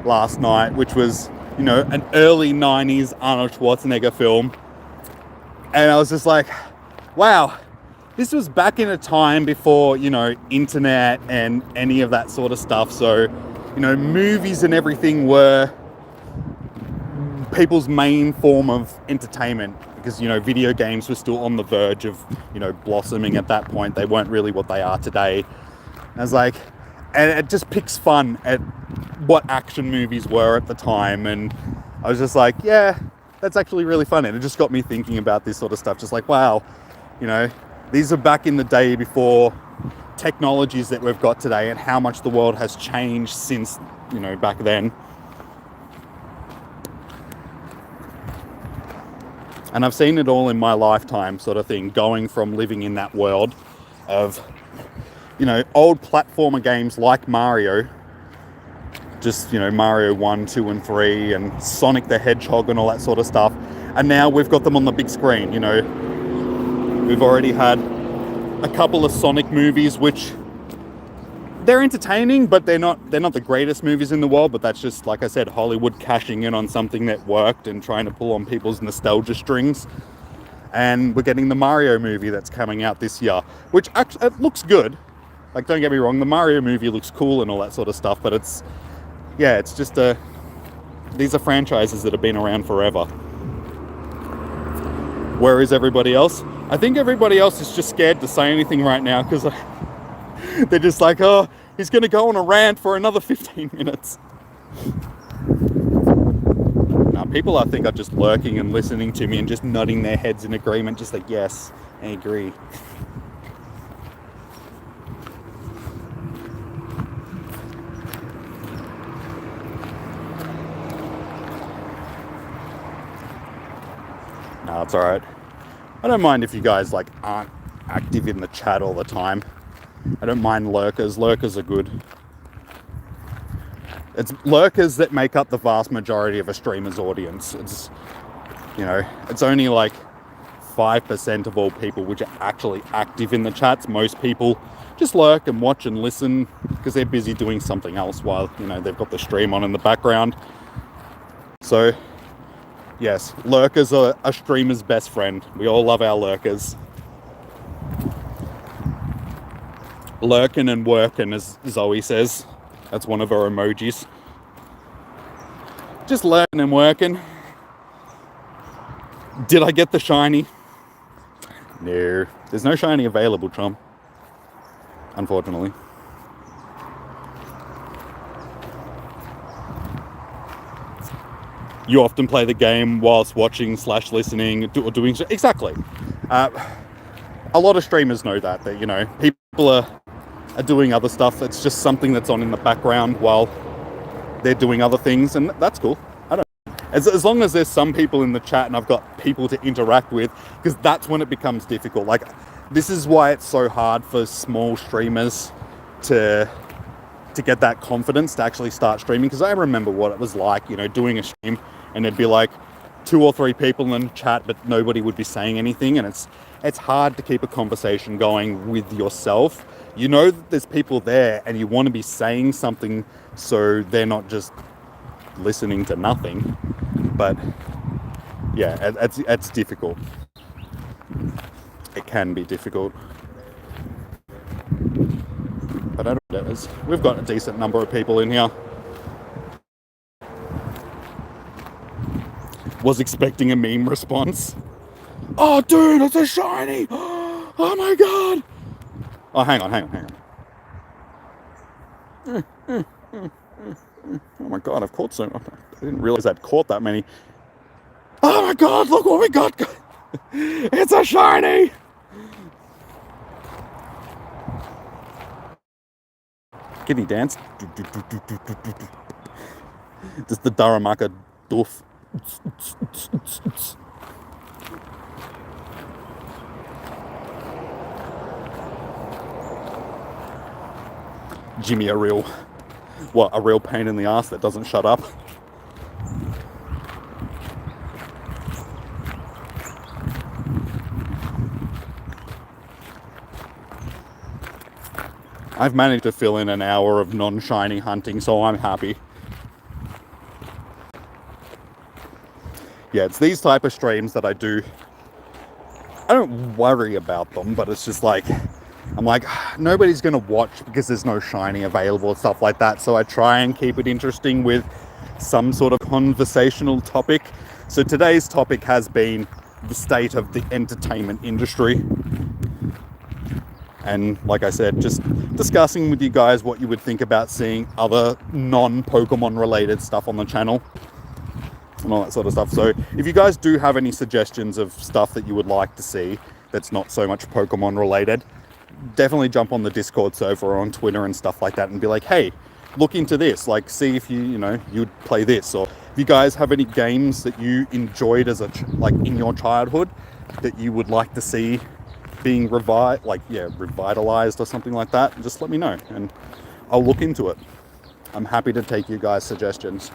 last night, which was, you know, an early 90s Arnold Schwarzenegger film. And I was just like, wow, this was back in a time before, you know, internet and any of that sort of stuff. So, you know, movies and everything were people's main form of entertainment, because, you know, video games were still on the verge of, you know, blossoming at that point. They weren't really what they are today. I was like, and it just picks fun at what action movies were at the time, and I was just like, yeah, that's actually really fun. And it just got me thinking about this sort of stuff, just like, wow, you know, these are back in the day before technologies that we've got today, and how much the world has changed since, you know, back then. And I've seen it all in my lifetime, sort of thing, going from living in that world of, you know, old platformer games like Mario, just, you know, Mario 1, 2, and 3, and Sonic the Hedgehog and all that sort of stuff. And now we've got them on the big screen, you know. We've already had a couple of Sonic movies, which they're entertaining, but they're not the greatest movies in the world. But that's just, like I said, Hollywood cashing in on something that worked and trying to pull on people's nostalgia strings. And we're getting the Mario movie that's coming out this year, which actually, it looks good. Like, don't get me wrong, the Mario movie looks cool and all that sort of stuff, but it's just these are franchises that have been around forever. Where is everybody else? I think everybody else is just scared to say anything right now, because they're just like, oh, he's going to go on a rant for another 15 minutes. Now, people, I think, are just lurking and listening to me and just nodding their heads in agreement, just like, yes, I agree. No, it's alright. I don't mind if you guys, like, aren't active in the chat all the time. I don't mind lurkers. Lurkers are good. It's lurkers that make up the vast majority of a streamer's audience. It's, you know, it's only like 5% of all people which are actually active in the chats. Most people just lurk and watch and listen because they're busy doing something else while, you know, they've got the stream on in the background. So yes, lurkers are a streamer's best friend. We all love our lurkers. Lurking and working, as Zoe says. That's one of her emojis. Just lurking and working. Did I get the shiny? No. There's no shiny available, chum. Unfortunately. You often play the game whilst watching / listening or doing... Exactly. A lot of streamers know that, you know, people are doing other stuff. It's just something that's on in the background while they're doing other things, and that's cool. I don't know. As long as there's some people in the chat and I've got people to interact with, because that's when it becomes difficult. Like, this is why it's so hard for small streamers to get that confidence to actually start streaming, because I remember what it was like, you know, doing a stream and there'd be like 2 or 3 people in the chat, but nobody would be saying anything, and it's hard to keep a conversation going with yourself. You know that there's people there and you want to be saying something so they're not just listening to nothing. But yeah, it's difficult. It can be difficult. But I don't know what it is. We've got a decent number of people in here. Was expecting a meme response. Oh dude, it's a shiny! Oh my god! Oh, hang on. Oh my god, I've caught so much. I didn't realize I'd caught that many. Oh my god, look what we got! It's a shiny! Kitty dance. Just the Daramaka doof. Jimmy a real pain in the ass that doesn't shut up. I've managed to fill in an hour of non-shiny hunting, so I'm happy. Yeah, it's these type of streams that I do. I don't worry about them, but it's just like, I'm like, nobody's going to watch because there's no shiny available and stuff like that. So I try and keep it interesting with some sort of conversational topic. So today's topic has been the state of the entertainment industry. And like I said, just discussing with you guys what you would think about seeing other non-Pokemon related stuff on the channel and all that sort of stuff. So if you guys do have any suggestions of stuff that you would like to see that's not so much Pokemon related, definitely jump on the Discord server or on Twitter and stuff like that and be like, hey, look into this, like see if you'd play this. Or if you guys have any games that you enjoyed as like in your childhood that you would like to see being revitalized or something like that, just let me know and I'll look into it. I'm happy to take you guys' suggestions.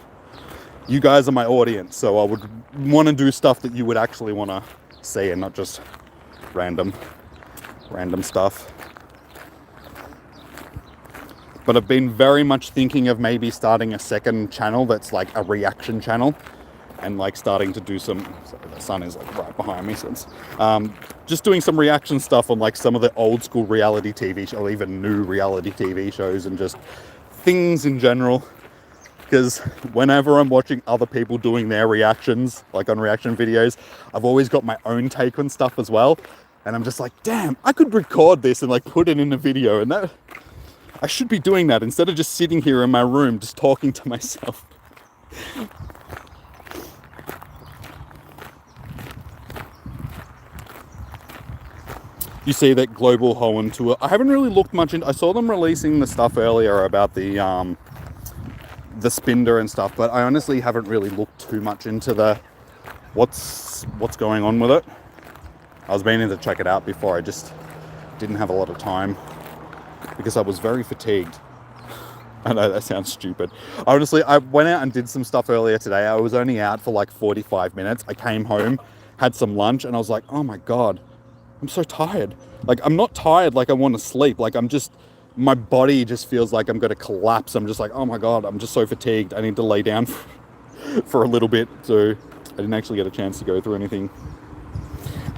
You guys are my audience, so I would want to do stuff that you would actually want to see and not just random stuff. But I've been very much thinking of maybe starting a second channel that's like a reaction channel, and like starting to do some, sorry, the sun is like right behind me, since just doing some reaction stuff on like some of the old school reality TV shows, or even new reality TV shows, and just things in general. Because whenever I'm watching other people doing their reactions, like on reaction videos, I've always got my own take on stuff as well. And I'm just like, damn, I could record this and like put it in a video, and that I should be doing that instead of just sitting here in my room just talking to myself. You see that Global Hoenn tour. I haven't really looked much into. I saw them releasing the stuff earlier about the Spinder and stuff, but I honestly haven't really looked too much into the what's going on with it. I was meaning to check it out before. I just didn't have a lot of time because I was very fatigued. I know that sounds stupid. Honestly, I went out and did some stuff earlier today. I was only out for like 45 minutes. I came home, had some lunch, and I was like, oh my God, I'm so tired. Like, I'm not tired like I want to sleep. Like, my body just feels like I'm going to collapse. I'm just like, oh my God, I'm just so fatigued. I need to lay down for a little bit. So I didn't actually get a chance to go through anything.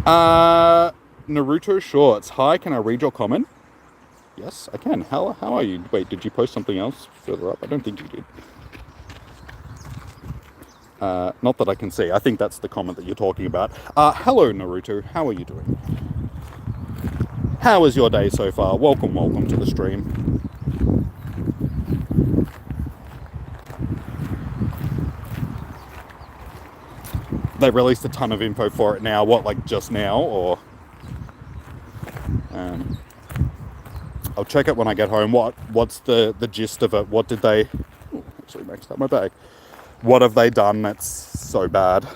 Naruto Shorts. Hi, can I read your comment? Yes, I can. How are you? Wait, did you post something else further up? I don't think you did. Not that I can see. I think that's the comment that you're talking about. Hello, Naruto. How are you doing? How is your day so far? Welcome to the stream. They released a ton of info for it now. What, like just now, or? I'll check it when I get home. What's the gist of it? What did they... Ooh, actually maxed out my bag. What have they done that's so bad?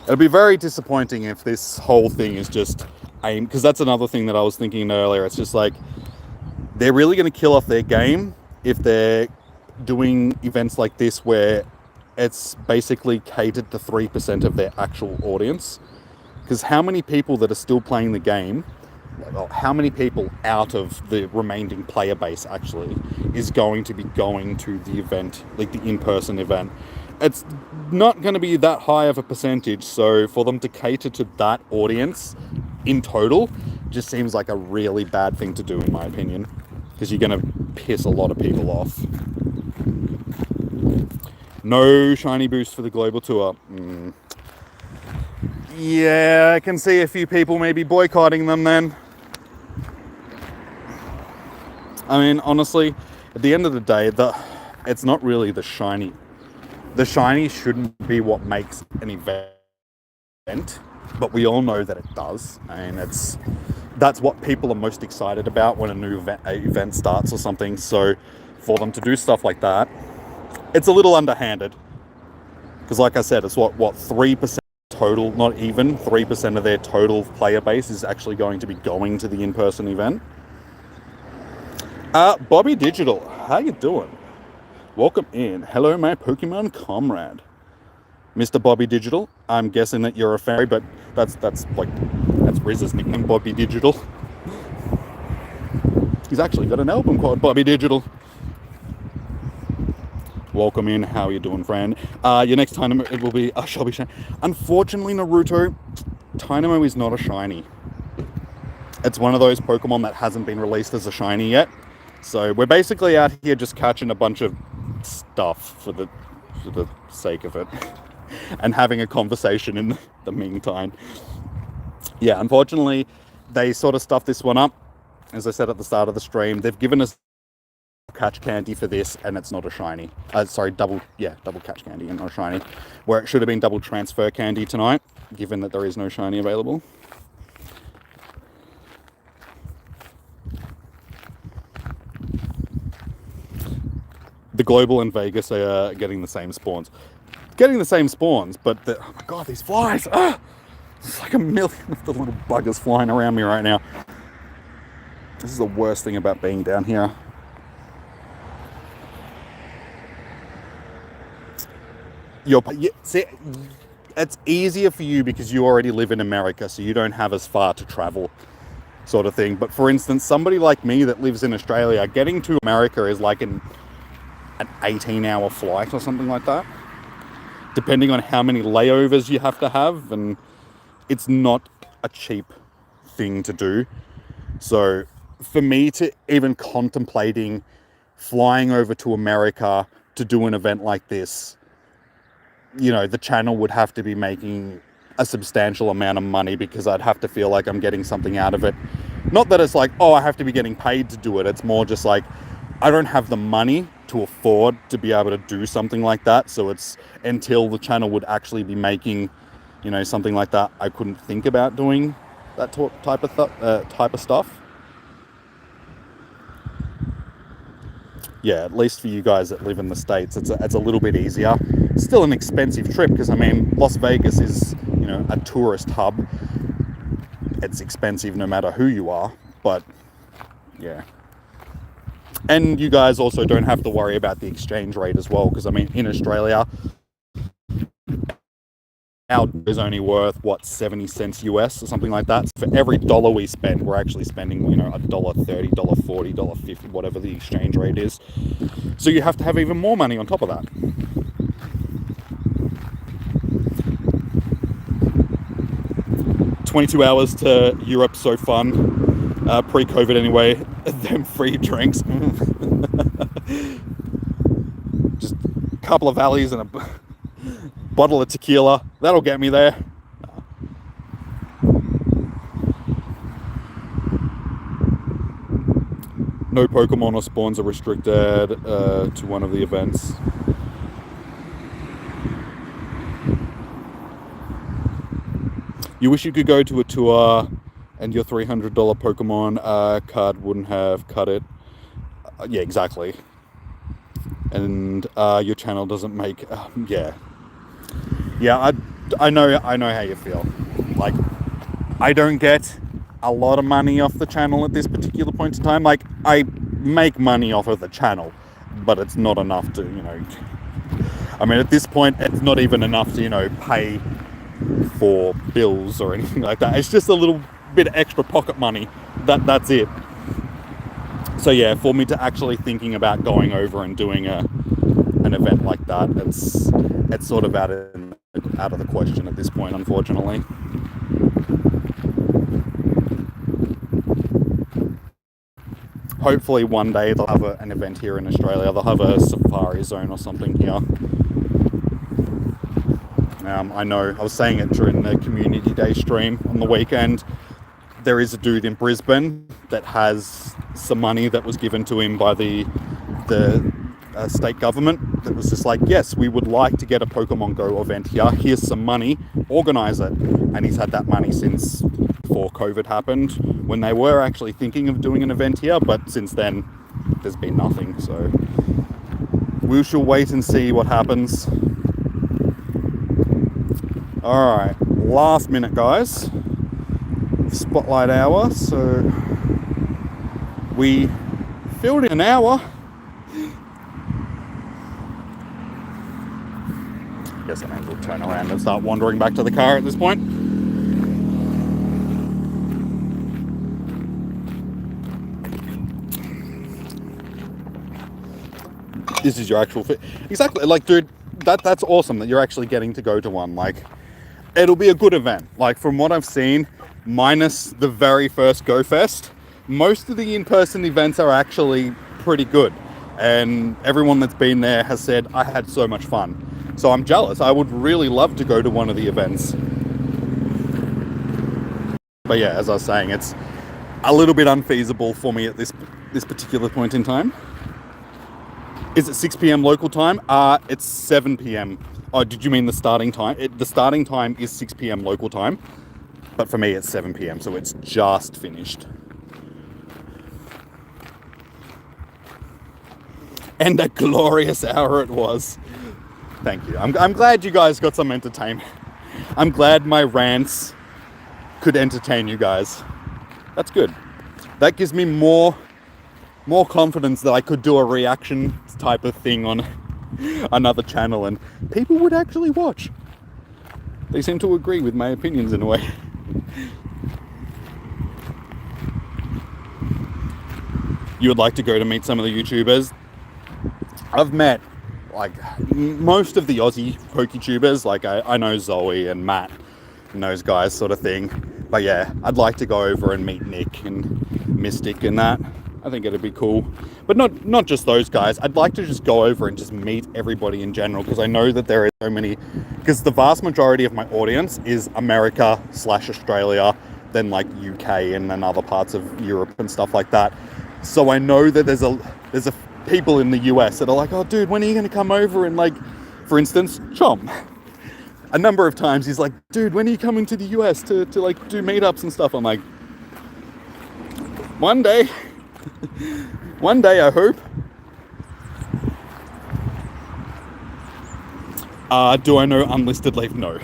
It'll be very disappointing if this whole thing is just aimed... Because that's another thing that I was thinking earlier. It's just like, they're really going to kill off their game if they're doing events like this where it's basically catered to 3% of their actual audience. Because how many people that are still playing the game, well, how many people out of the remaining player base actually is going to be going to the event, like the in-person event? It's not going to be that high of a percentage, so for them to cater to that audience in total just seems like a really bad thing to do, in my opinion, because you're going to piss a lot of people off. No shiny boost for the global tour. Yeah, I can see a few people maybe boycotting them then. I mean, honestly, at the end of the day, it's not really the shiny. The shiny shouldn't be what makes an event, but we all know that it does. I mean, that's what people are most excited about when a new event starts or something. So for them to do stuff like that, it's a little underhanded. Because like I said, it's what 3% total, not even 3% of their total player base is actually going to be going to the in-person event. Bobby Digital, how you doing? Welcome in. Hello, my Pokemon comrade, Mr. Bobby Digital. I'm guessing that you're a fairy, but that's Riz's nickname, Bobby Digital. He's actually got an album called Bobby Digital. Welcome in. How are you doing, friend? Your next Tynamo, it will be a Shelby shiny. Unfortunately, Naruto, Tynamo is not a shiny. It's one of those Pokemon that hasn't been released as a shiny yet. So we're basically out here just catching a bunch of stuff for the sake of it and having a conversation in the meantime. Yeah, unfortunately, they sort of stuffed this one up. As I said at the start of the stream, they've given us catch candy for this, and it's not a shiny. Double catch candy and not a shiny. Where it should have been double transfer candy tonight, given that there is no shiny available. The Global and Vegas are getting the same spawns. But oh my God, these flies! It's like a million of the little buggers flying around me right now. This is the worst thing about being down here. See, it's easier for you because you already live in America, so you don't have as far to travel, sort of thing. But for instance, somebody like me that lives in Australia, getting to America is like an 18-hour flight or something like that, depending on how many layovers you have to have, and it's not a cheap thing to do. So for me to even contemplating flying over to America to do an event like this, you know, the channel would have to be making a substantial amount of money, because I'd have to feel like I'm getting something out of it. Not that it's like, oh, I have to be getting paid to do it. It's more just like, I don't have the money to afford to be able to do something like that. So it's until the channel would actually be making, you know, something like that, I couldn't think about doing that type of stuff. Yeah, at least for you guys that live in the States, it's a little bit easier. It's still an expensive trip, because I mean, Las Vegas is, you know, a tourist hub. It's expensive no matter who you are, but yeah. And you guys also don't have to worry about the exchange rate as well, because I mean, in Australia, our is only worth what, 70 cents US or something like that. So for every dollar we spend, we're actually spending, you know, $1.30, $1.40, $1.50, whatever the exchange rate is. So you have to have even more money on top of that. "22 hours to Europe, so fun. Pre-COVID anyway. Them free drinks. Just a couple of valleys and a bottle of tequila. That'll get me there." "No Pokemon or spawns are restricted to one of the events." "You wish you could go to a tour and your $300 Pokemon card wouldn't have cut it." Yeah, exactly. "And your channel doesn't make..." Yeah. Yeah, I know how you feel. Like, I don't get a lot of money off the channel at this particular point in time. Like, I make money off of the channel, but it's not enough to, you know... I mean, at this point, it's not even enough to, you know, pay for bills or anything like that. It's just a little bit of extra pocket money. That's it. So yeah, for me to actually thinking about going over and doing an event like that, it's sort of out of the question at this point, unfortunately. Hopefully one day they'll have an event here in Australia. They'll have a safari zone or something here. I know, I was saying it during the community day stream on the weekend. There is a dude in Brisbane that has some money that was given to him by the state government that was just like, yes, we would like to get a Pokemon Go event here. Here's some money, organize it. And he's had that money since before COVID happened, when they were actually thinking of doing an event here. But since then, there's been nothing. So we shall wait and see what happens. All right, last minute, guys. Spotlight hour. So we filled in an hour. Guess I may as well turn around and start wandering back to the car at this point. This is your actual fit. Exactly. Like, dude, that's awesome that you're actually getting to go to one. Like, it'll be a good event. Like, from what I've seen, minus the very first Go Fest, most of the in-person events are actually pretty good. And everyone that's been there has said, I had so much fun. So I'm jealous. I would really love to go to one of the events. But yeah, as I was saying, it's a little bit unfeasible for me at this particular point in time. Is it 6 p.m. local time? It's 7 p.m. Oh, did you mean the starting time? The starting time is 6 p.m. local time. But for me, it's 7 p.m. So it's just finished. And a glorious hour it was. Thank you. I'm glad you guys got some entertainment. I'm glad my rants could entertain you guys. That's good. That gives me more confidence that I could do a reaction type of thing on another channel and people would actually watch. They seem to agree with my opinions in a way. You would like to go to meet some of the YouTubers? I've met like most of the Aussie PokeTubers. Like I know Zoe and Matt and those guys sort of thing. But yeah, I'd like to go over and meet Nick and Mystic and that. I think it'd be cool. But not just those guys. I'd like to just go over and just meet everybody in general, because I know that there are so many, because the vast majority of my audience is America/Australia, then like UK and then other parts of Europe and stuff like that. So I know that there's a people in the US that are like, oh dude, when are you going to come over? And like, for instance, Chom, a number of times he's like, dude, when are you coming to the US to like do meetups and stuff? I'm like, one day, one day I hope. Do I know Unlisted Leaf? No,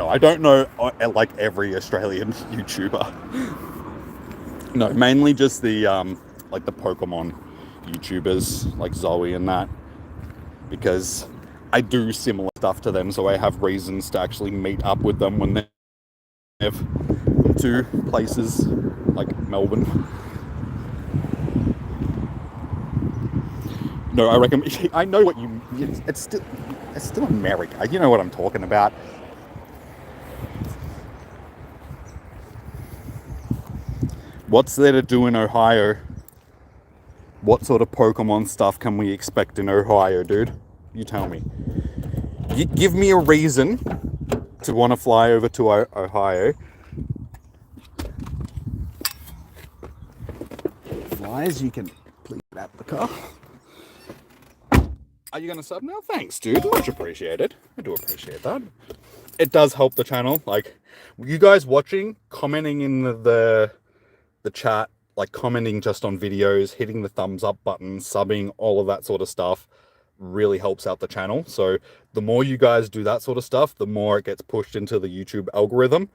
I don't know like every Australian YouTuber. No, mainly just the like the Pokemon YouTubers like Zoe and that, because I do similar stuff to them, so I have reasons to actually meet up with them when they have come to places like Melbourne. No, I reckon I know what you. It's still America. You know what I'm talking about. What's there to do in Ohio? What sort of Pokemon stuff can we expect in Ohio, dude? You tell me. Give me a reason to want to fly over to Ohio. Flyers, you can please get out the car. Are you going to sub now? Thanks, dude. Much appreciated. I do appreciate that. It does help the channel. Like, you guys watching, commenting in the chat, like commenting just on videos, hitting the thumbs up button, subbing, all of that sort of stuff really helps out the channel. So the more you guys do that sort of stuff, the more it gets pushed into the YouTube algorithm,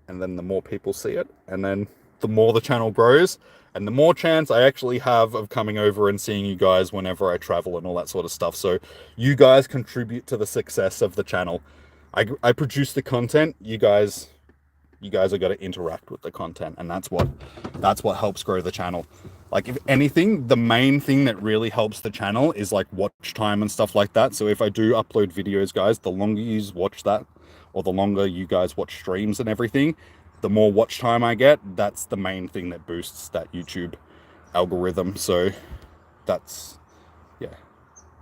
and then the more people see it, and then the more the channel grows, and the more chance I actually have of coming over and seeing you guys whenever I travel and all that sort of stuff. So you guys contribute to the success of the channel. I produce the content, you guys have got to interact with the content, and that's what helps grow the channel. Like, if anything, the main thing that really helps the channel is like watch time and stuff like that. So if I do upload videos, guys, the longer you watch that, or the longer you guys watch streams and everything, the more watch time I get. That's the main thing that boosts that YouTube algorithm. So that's, yeah,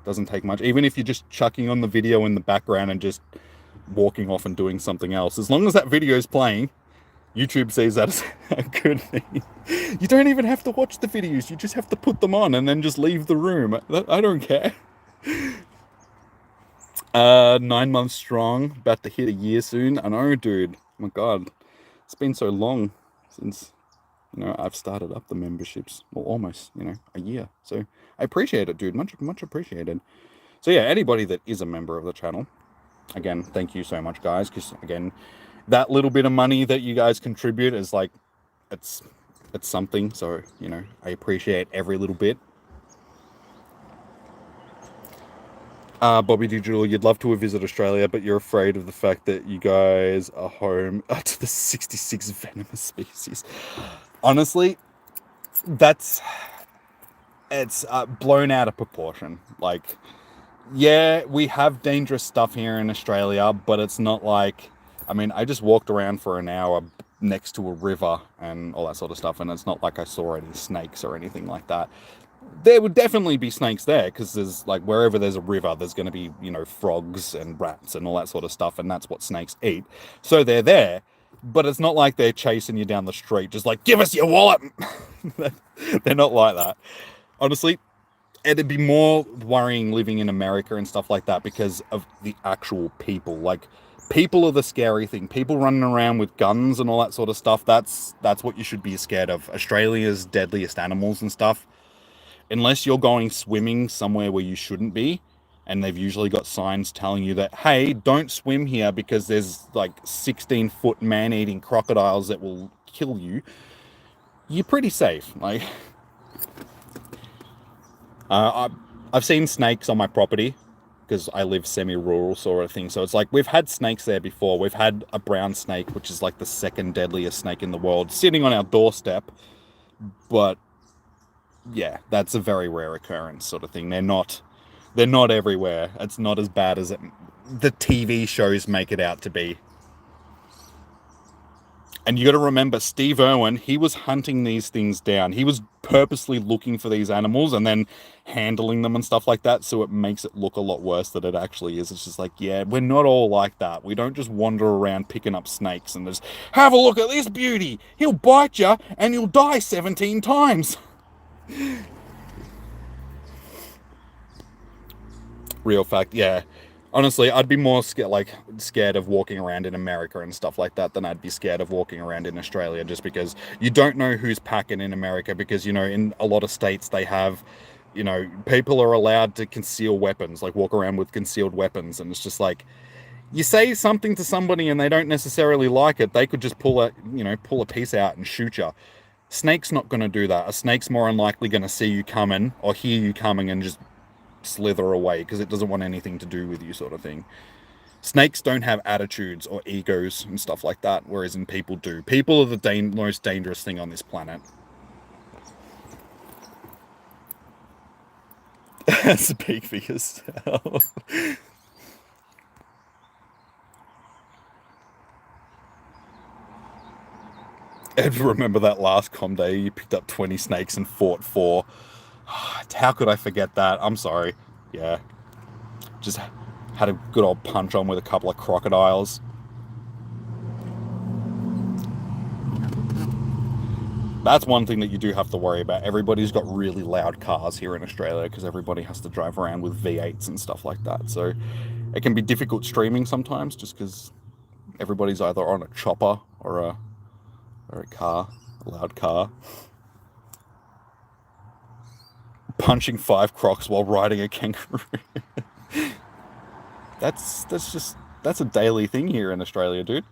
doesn't take much. Even if you're just chucking on the video in the background and just walking off and doing something else, as long as that video is playing, YouTube sees that as a good thing. You don't even have to watch the videos, you just have to put them on and then just leave the room. I don't care. 9 months strong, about to hit a year soon. I know, dude. Oh my god, it's been so long since, you know, I've started up the memberships. Well, almost, you know, a year. So I appreciate it, dude. Much appreciated. So yeah, anybody that is a member of the channel, again, thank you so much, guys, because again, that little bit of money that you guys contribute is like, it's something. So, you know, I appreciate every little bit. Bobby Digital, you'd love to visit Australia, but you're afraid of the fact that you guys are home to the 66 venomous species. Honestly, it's blown out of proportion. Like, yeah, we have dangerous stuff here in Australia, but it's not like, I mean, I just walked around for an hour next to a river and all that sort of stuff, and it's not like I saw any snakes or anything like that. There would definitely be snakes there, because there's, like, wherever there's a river, there's going to be, you know, frogs and rats and all that sort of stuff, and that's what snakes eat. So they're there, but it's not like they're chasing you down the street, just like, give us your wallet! They're not like that. Honestly, it'd be more worrying living in America and stuff like that because of the actual people. Like, people are the scary thing. People running around with guns and all that sort of stuff, that's what you should be scared of. Australia's deadliest animals and stuff, unless you're going swimming somewhere where you shouldn't be, and they've usually got signs telling you that, hey, don't swim here because there's like 16-foot man-eating crocodiles that will kill you, you're pretty safe. Like, I've seen snakes on my property because I live semi-rural sort of thing. So it's like, we've had snakes there before. We've had a brown snake, which is like the second deadliest snake in the world, sitting on our doorstep. But yeah, that's a very rare occurrence sort of thing. They're not everywhere. It's not as bad as the TV shows make it out to be. And you got to remember, Steve Irwin, he was hunting these things down. He was purposely looking for these animals and then handling them and stuff like that, so it makes it look a lot worse than it actually is. It's just like, yeah, we're not all like that. We don't just wander around picking up snakes and just, have a look at this beauty. He'll bite you and you'll die 17 times. Real fact, yeah. Honestly, I'd be more scared of walking around in America and stuff like that than I'd be scared of walking around in Australia, just because you don't know who's packing in America, because, you know, in a lot of states they have, you know, people are allowed to conceal weapons, like walk around with concealed weapons, and it's just like, you say something to somebody and they don't necessarily like it, they could just pull a piece out and shoot you. Snake's not going to do that. A snake's more unlikely going to see you coming or hear you coming and just slither away because it doesn't want anything to do with you, sort of thing. Snakes don't have attitudes or egos and stuff like that, whereas in people do. People are the most dangerous thing on this planet. Speak for yourself. And remember that last com day, you picked up 20 snakes and fought 4. How could I forget that? I'm sorry. Yeah. Just had a good old punch on with a couple of crocodiles. That's one thing that you do have to worry about. Everybody's got really loud cars here in Australia because everybody has to drive around with V8s and stuff like that. So it can be difficult streaming sometimes just because everybody's either on a chopper or a car, a loud car. Punching 5 crocs while riding a kangaroo. That's a daily thing here in Australia, dude.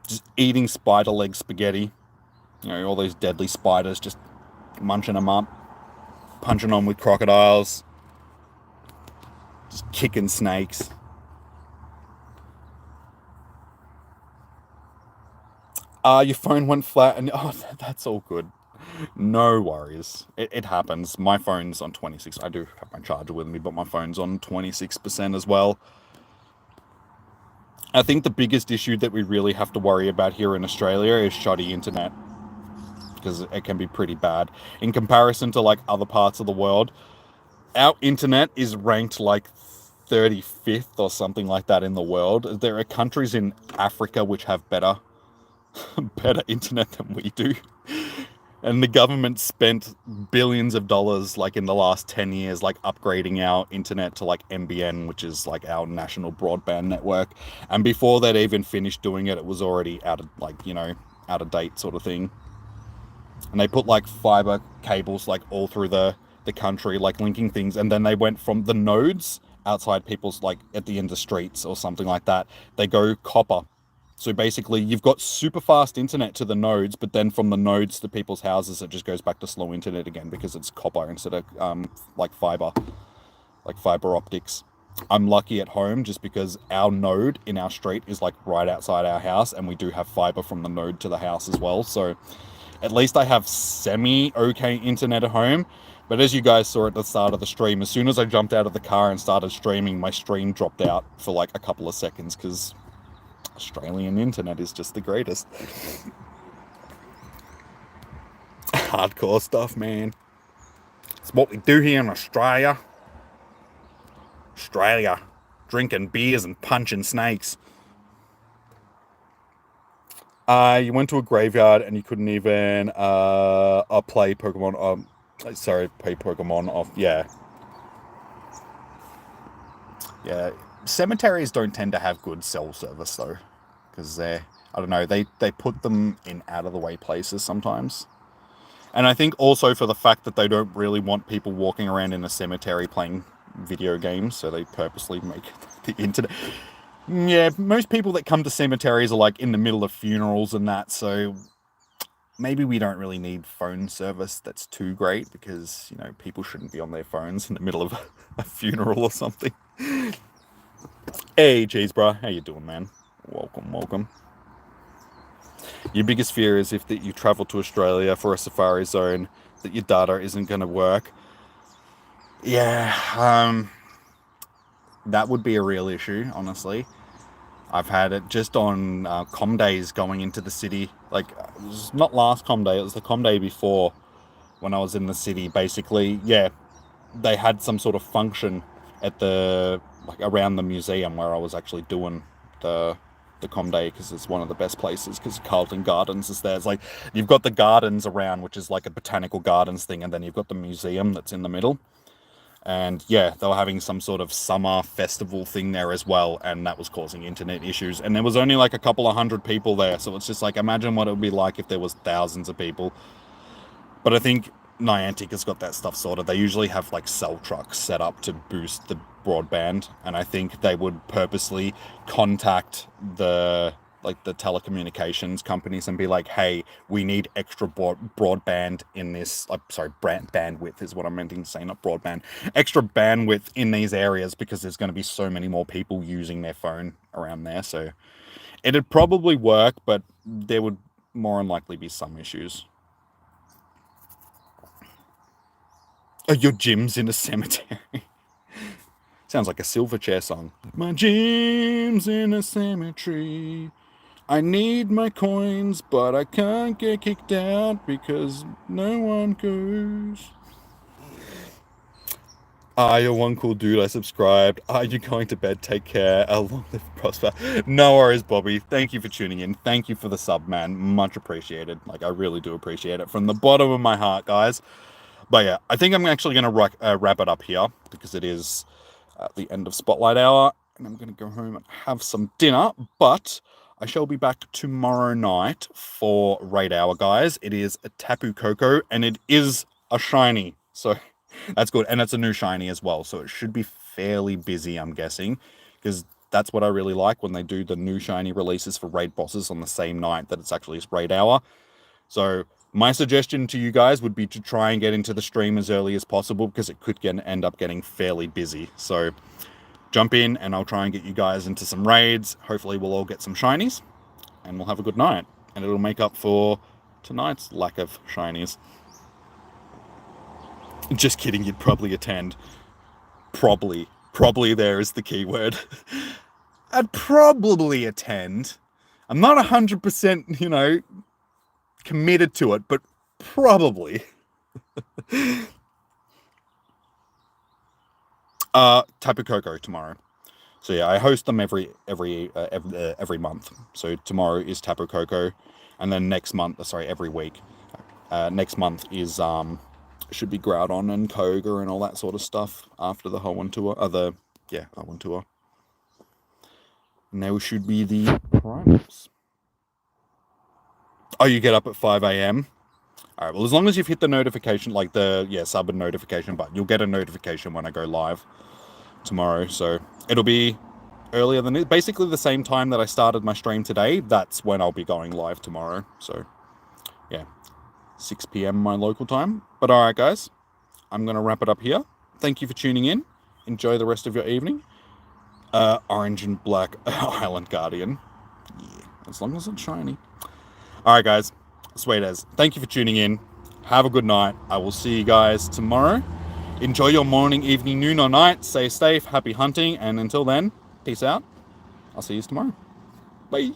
Just eating spider leg spaghetti. You know, all those deadly spiders, just munching them up, punching on with crocodiles, just kicking snakes. Your phone went flat, and that's all good. No worries. It happens. My phone's on 26. I do have my charger with me, but my phone's on 26% as well. I think the biggest issue that we really have to worry about here in Australia is shoddy internet, because it can be pretty bad. In comparison to like other parts of the world, our internet is ranked like 35th or something like that in the world. There are countries in Africa which have better internet than we do. And the government spent billions of dollars like in the last 10 years like upgrading our internet to like NBN, which is like our national broadband network. And before they'd even finished doing it, it was already out of date sort of thing. And they put like fiber cables like all through the country, like linking things. And then they went from the nodes outside people's, like at the end of streets or something like that, they go copper. So basically you've got super fast internet to the nodes, but then from the nodes to people's houses, it just goes back to slow internet again because it's copper instead of like fiber optics. I'm lucky at home just because our node in our street is like right outside our house, and we do have fiber from the node to the house as well. So at least I have semi-okay internet at home. But as you guys saw at the start of the stream, as soon as I jumped out of the car and started streaming, my stream dropped out for like a couple of seconds because Australian internet is just the greatest. Hardcore stuff, man. It's what we do here in Australia. Drinking beers and punching snakes. You went to a graveyard and you couldn't even play Pokemon. Play Pokemon off. Yeah. Cemeteries don't tend to have good cell service though, because they put them in out of the way places sometimes. And I think also for the fact that they don't really want people walking around in a cemetery playing video games, so they purposely make the internet. Yeah, most people that come to cemeteries are like in the middle of funerals and that, so maybe we don't really need phone service that's too great, because, you know, people shouldn't be on their phones in the middle of a funeral or something. Hey, Cheese Bro, how you doing, man? Welcome. Your biggest fear is if that you travel to Australia for a safari zone, that your data isn't going to work. Yeah, that would be a real issue, honestly. I've had it just on com days going into the city. Like, it was not last com day, it was the com day before when I was in the city. Basically, yeah, they had some sort of function at around the museum where I was actually doing the com day, because it's one of the best places, because Carlton Gardens is there. It's like, you've got the gardens around, which is like a botanical gardens thing, and then you've got the museum that's in the middle. And yeah, they were having some sort of summer festival thing there as well, and that was causing internet issues. And there was only like a couple of hundred people there, so it's just like, imagine what it would be like if there was thousands of people. But I think Niantic has got that stuff sorted. They usually have like cell trucks set up to boost the broadband, and I think they would purposely contact the like the telecommunications companies and be like, hey, we need extra broadband in this, bandwidth is what I'm meant to say, not broadband, extra bandwidth in these areas because there's going to be so many more people using their phone around there. So it'd probably work, but there would more than likely be some issues. Oh, your gym's in a cemetery. Sounds like a Silverchair song. My gym's in a cemetery. I need my coins, but I can't get kicked out because no one goes. You're one cool dude. I subscribed. Are you going to bed? Take care. Long live prosper. No worries, Bobby. Thank you for tuning in. Thank you for the sub, man. Much appreciated. Like, I really do appreciate it from the bottom of my heart, guys. But yeah, I think I'm actually going to wrap it up here because it is at the end of Spotlight Hour and I'm going to go home and have some dinner. But I shall be back tomorrow night for Raid Hour, guys. It is a Tapu Koko and it is a shiny. So that's good. And it's a new shiny as well. So it should be fairly busy, I'm guessing, because that's what I really like when they do the new shiny releases for raid bosses on the same night that it's actually Raid Hour. So my suggestion to you guys would be to try and get into the stream as early as possible because it could end up getting fairly busy. So jump in and I'll try and get you guys into some raids. Hopefully we'll all get some shinies and we'll have a good night. And it'll make up for tonight's lack of shinies. Just kidding, you'd probably attend. Probably there is the key word. I'd probably attend. I'm not 100%, committed to it, but probably. Tapu Koko tomorrow. So yeah, I host them every month. So tomorrow is Tapu Koko, and then every week. Next month is should be Groudon and Koga and all that sort of stuff after the Hoenn tour. Hoenn tour. Now should be the primals. Oh, you get up at 5 a.m.? All right, well, as long as you've hit the notification, like sub and notification button, you'll get a notification when I go live tomorrow. So it'll be earlier than it. Basically the same time that I started my stream today, that's when I'll be going live tomorrow. So, yeah, 6 p.m. my local time. But all right, guys, I'm going to wrap it up here. Thank you for tuning in. Enjoy the rest of your evening. Orange and black Island Guardian. Yeah, as long as it's shiny. All right, guys, sweet as. Thank you for tuning in. Have a good night. I will see you guys tomorrow. Enjoy your morning, evening, noon, or night. Stay safe. Happy hunting. And until then, peace out. I'll see you tomorrow. Bye.